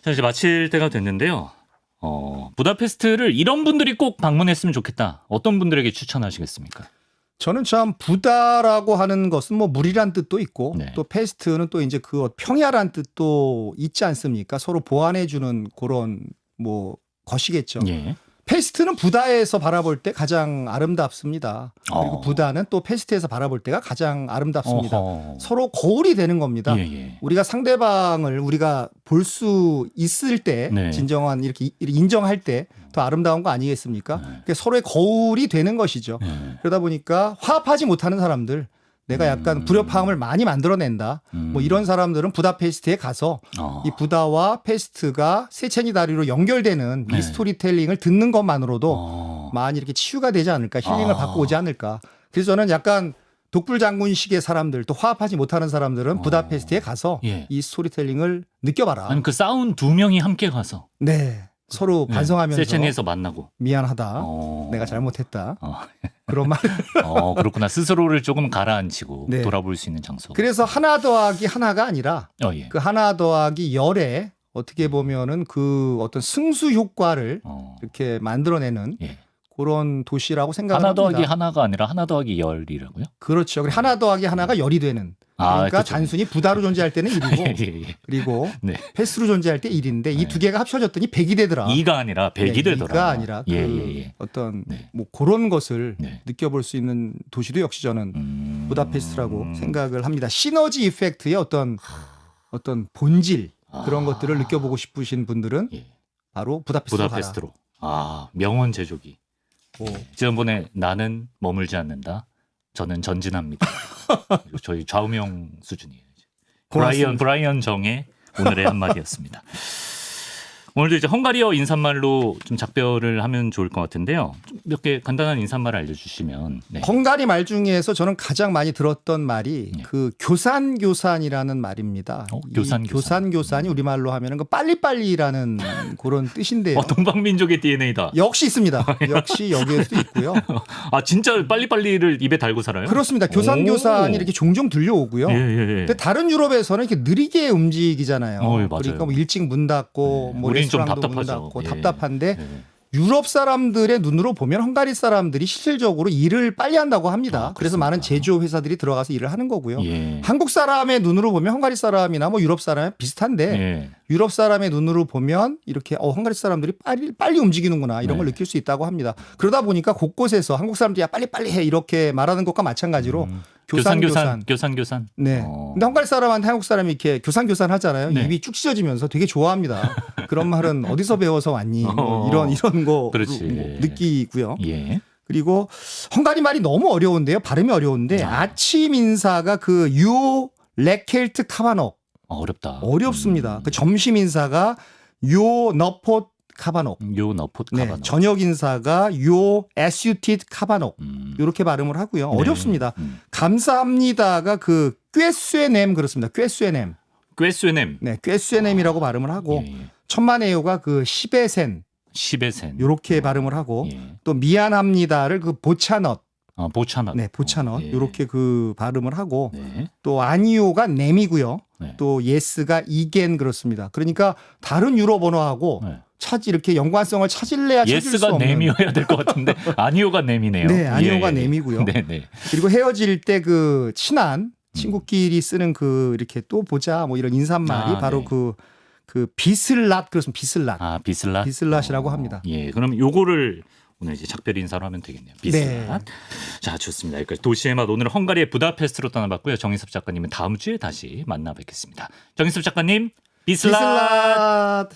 [SPEAKER 1] 자, 이제 마칠 때가 됐는데요. 부다페스트를 이런 분들이 꼭 방문했으면 좋겠다. 어떤 분들에게 추천하시겠습니까?
[SPEAKER 2] 저는 참 부다라고 하는 것은 뭐 물이란 뜻도 있고
[SPEAKER 1] 네.
[SPEAKER 2] 또 페스트는 또 이제 그 평야란 뜻도 있지 않습니까? 서로 보완해 주는 그런 뭐 것이겠죠.
[SPEAKER 1] 예.
[SPEAKER 2] 페스트는 부다에서 바라볼 때 가장 아름답습니다. 그리고
[SPEAKER 1] 어.
[SPEAKER 2] 부다는 또 페스트에서 바라볼 때가 가장 아름답습니다.
[SPEAKER 1] 어허.
[SPEAKER 2] 서로 거울이 되는 겁니다.
[SPEAKER 1] 예, 예.
[SPEAKER 2] 우리가 상대방을 우리가 볼 수 있을 때
[SPEAKER 1] 네.
[SPEAKER 2] 진정한 이렇게 인정할 때 더 아름다운 거 아니겠습니까? 그러니까 서로의 거울이 되는 것이죠.
[SPEAKER 1] 예.
[SPEAKER 2] 그러다 보니까 화합하지 못하는 사람들 내가 약간 불협화음을 많이 만들어낸다. 뭐 이런 사람들은 부다페스트에 가서 이 부다와 페스트가 세체니 다리로 연결되는 이
[SPEAKER 1] 네.
[SPEAKER 2] 스토리텔링을 듣는 것만으로도 많이 이렇게 치유가 되지 않을까, 힐링을 받고 오지 않을까. 그래서 저는 약간 독불장군식의 사람들, 또 화합하지 못하는 사람들은 부다페스트에 가서
[SPEAKER 1] 예.
[SPEAKER 2] 이 스토리텔링을 느껴봐라.
[SPEAKER 1] 아니 그 싸운 두 명이 함께 가서
[SPEAKER 2] 네. 서로 반성하면서
[SPEAKER 1] 세체니에서 만나고
[SPEAKER 2] 미안하다. 내가 잘못했다. 그런 말.
[SPEAKER 1] 그렇구나. 스스로를 조금 가라앉히고
[SPEAKER 2] 네.
[SPEAKER 1] 돌아볼 수 있는 장소.
[SPEAKER 2] 그래서 하나 더하기 하나가 아니라
[SPEAKER 1] 예.
[SPEAKER 2] 그 하나 더하기 열에 어떻게 보면은 그 어떤 승수 효과를 이렇게 만들어내는
[SPEAKER 1] 예.
[SPEAKER 2] 그런 도시라고
[SPEAKER 1] 하나
[SPEAKER 2] 생각합니다.
[SPEAKER 1] 더하기 하나가 아니라 하나 더하기 열이라고요?
[SPEAKER 2] 그렇죠. 그리고 하나 더하기 하나가 열이 되는. 그러니까
[SPEAKER 1] 그렇죠.
[SPEAKER 2] 단순히 부다로 존재할 때는 1이고
[SPEAKER 1] 예.
[SPEAKER 2] 그리고
[SPEAKER 1] 네.
[SPEAKER 2] 패스로 존재할 때 1인데 이 두 개가 합쳐졌더니 100이 되더라.
[SPEAKER 1] 2가 아니라 100이 되더라.
[SPEAKER 2] 2가 아니라 그
[SPEAKER 1] 예.
[SPEAKER 2] 어떤
[SPEAKER 1] 네.
[SPEAKER 2] 뭐 그런 것을
[SPEAKER 1] 네.
[SPEAKER 2] 느껴볼 수 있는 도시도 역시 저는 부다페스트라고 생각을 합니다. 시너지 이펙트의 어떤 본질 그런 것들을 느껴보고 싶으신 분들은
[SPEAKER 1] 예.
[SPEAKER 2] 바로 부다페스트로 가라.
[SPEAKER 1] 부다페스트로. 명언 제조기. 지난번에 나는 머물지 않는다. 저는 전진합니다. 이거 저희 좌우명 수준이에요. 브라이언 정의 오늘의 한마디였습니다. 오늘도 이제 헝가리어 인사말로 좀 작별을 하면 좋을 것 같은데요. 몇 개 간단한 인사말을 알려주시면. 네.
[SPEAKER 2] 헝가리 말 중에서 저는 가장 많이 들었던 말이
[SPEAKER 1] 네.
[SPEAKER 2] 그 교산교산이라는 말입니다.
[SPEAKER 1] 교산교산.
[SPEAKER 2] 이 우리말로 하면은 그 빨리빨리라는 그런 뜻인데요.
[SPEAKER 1] 동방민족의 DNA다.
[SPEAKER 2] 역시 있습니다. 역시 여기에서도 있고요.
[SPEAKER 1] 진짜 빨리빨리를 입에 달고 살아요?
[SPEAKER 2] 그렇습니다. 교산교산이
[SPEAKER 1] 오.
[SPEAKER 2] 이렇게 종종 들려오고요.
[SPEAKER 1] 예.
[SPEAKER 2] 근데 다른 유럽에서는 이렇게 느리게 움직이잖아요.
[SPEAKER 1] 맞아요.
[SPEAKER 2] 그러니까 뭐 일찍 문 닫고 뭐
[SPEAKER 1] 우리는 좀
[SPEAKER 2] 레스토랑도 문
[SPEAKER 1] 답답하죠.
[SPEAKER 2] 닫고
[SPEAKER 1] 예.
[SPEAKER 2] 답답한데
[SPEAKER 1] 예.
[SPEAKER 2] 유럽 사람들의 눈으로 보면 헝가리 사람들이 실질적으로 일을 빨리 한다고 합니다. 그래서
[SPEAKER 1] 그렇습니까?
[SPEAKER 2] 많은 제조 회사들이 들어가서 일을 하는 거고요.
[SPEAKER 1] 예.
[SPEAKER 2] 한국 사람의 눈으로 보면 헝가리 사람이나 뭐 유럽 사람이 비슷한데
[SPEAKER 1] 예.
[SPEAKER 2] 유럽 사람의 눈으로 보면 이렇게 헝가리 사람들이 빨리 움직이는구나 이런 걸
[SPEAKER 1] 네.
[SPEAKER 2] 느낄 수 있다고 합니다. 그러다 보니까 곳곳에서 한국 사람들이 빨리 해 이렇게 말하는 것과 마찬가지로 교산.
[SPEAKER 1] 교산.
[SPEAKER 2] 네. 근데 헝가리 사람한테 한국 사람이 이렇게 교산 하잖아요.
[SPEAKER 1] 네.
[SPEAKER 2] 입이 쭉 찢어지면서 되게 좋아합니다. 그런 말은 어디서 배워서 왔니? 뭐 이런 거
[SPEAKER 1] 그렇지.
[SPEAKER 2] 느끼고요.
[SPEAKER 1] 예.
[SPEAKER 2] 그리고 헝가리 말이 너무 어려운데요. 발음이 어려운데 아침 인사가 그 요 레켈트 카바녹
[SPEAKER 1] 어렵다.
[SPEAKER 2] 어렵습니다. 그 점심 인사가 요 너포 카바녹.
[SPEAKER 1] 요 너포트
[SPEAKER 2] 네,
[SPEAKER 1] 카바노.
[SPEAKER 2] 저녁 인사가 요 에스유티트 카바녹. 이렇게 발음을 하고요.
[SPEAKER 1] 네.
[SPEAKER 2] 어렵습니다. 감사합니다가 그 꾀쇠넴 그렇습니다. 꾀쇠넴.
[SPEAKER 1] 꾀쇠넴.
[SPEAKER 2] 네, 꾀쇠넴이라고 발음을 하고
[SPEAKER 1] 예.
[SPEAKER 2] 천만에요가 그 시베센
[SPEAKER 1] 시베센.
[SPEAKER 2] 요렇게 발음을 하고
[SPEAKER 1] 예.
[SPEAKER 2] 또 미안합니다를 그 보차넛.
[SPEAKER 1] 보차넛.
[SPEAKER 2] 네, 보차넛.
[SPEAKER 1] 예.
[SPEAKER 2] 요렇게 그 발음을 하고
[SPEAKER 1] 네.
[SPEAKER 2] 또 아니오가 넴이고요.
[SPEAKER 1] 네.
[SPEAKER 2] 또 예스가 이겐 그렇습니다. 그러니까 다른 유럽 언어하고
[SPEAKER 1] 네.
[SPEAKER 2] 이렇게 연관성을 찾을래야 찾을 수
[SPEAKER 1] 예스가
[SPEAKER 2] 없는.
[SPEAKER 1] 네미여야 될 것 같은데 아니오가 네미네요.
[SPEAKER 2] 네, 아니오가 네미고요.
[SPEAKER 1] 네.
[SPEAKER 2] 그리고 헤어질 때 그 친한 친구끼리 쓰는 그 이렇게 또 보자 뭐 이런 인사말이 바로
[SPEAKER 1] 네.
[SPEAKER 2] 그 비슬랏 그렇습니다. 비슬랏.
[SPEAKER 1] 비슬랏.
[SPEAKER 2] 비슬랏이라고 합니다.
[SPEAKER 1] 예, 그럼 요거를 오늘 이제 작별 인사로 하면 되겠네요. 비슬랏.
[SPEAKER 2] 네.
[SPEAKER 1] 자, 좋습니다. 여기까지 도시의 맛 오늘은 헝가리의 부다페스트로 떠나봤고요. 정인섭 작가님은 다음 주에 다시 만나 뵙겠습니다. 정인섭 작가님, 비슬랏.
[SPEAKER 2] 비슬랏.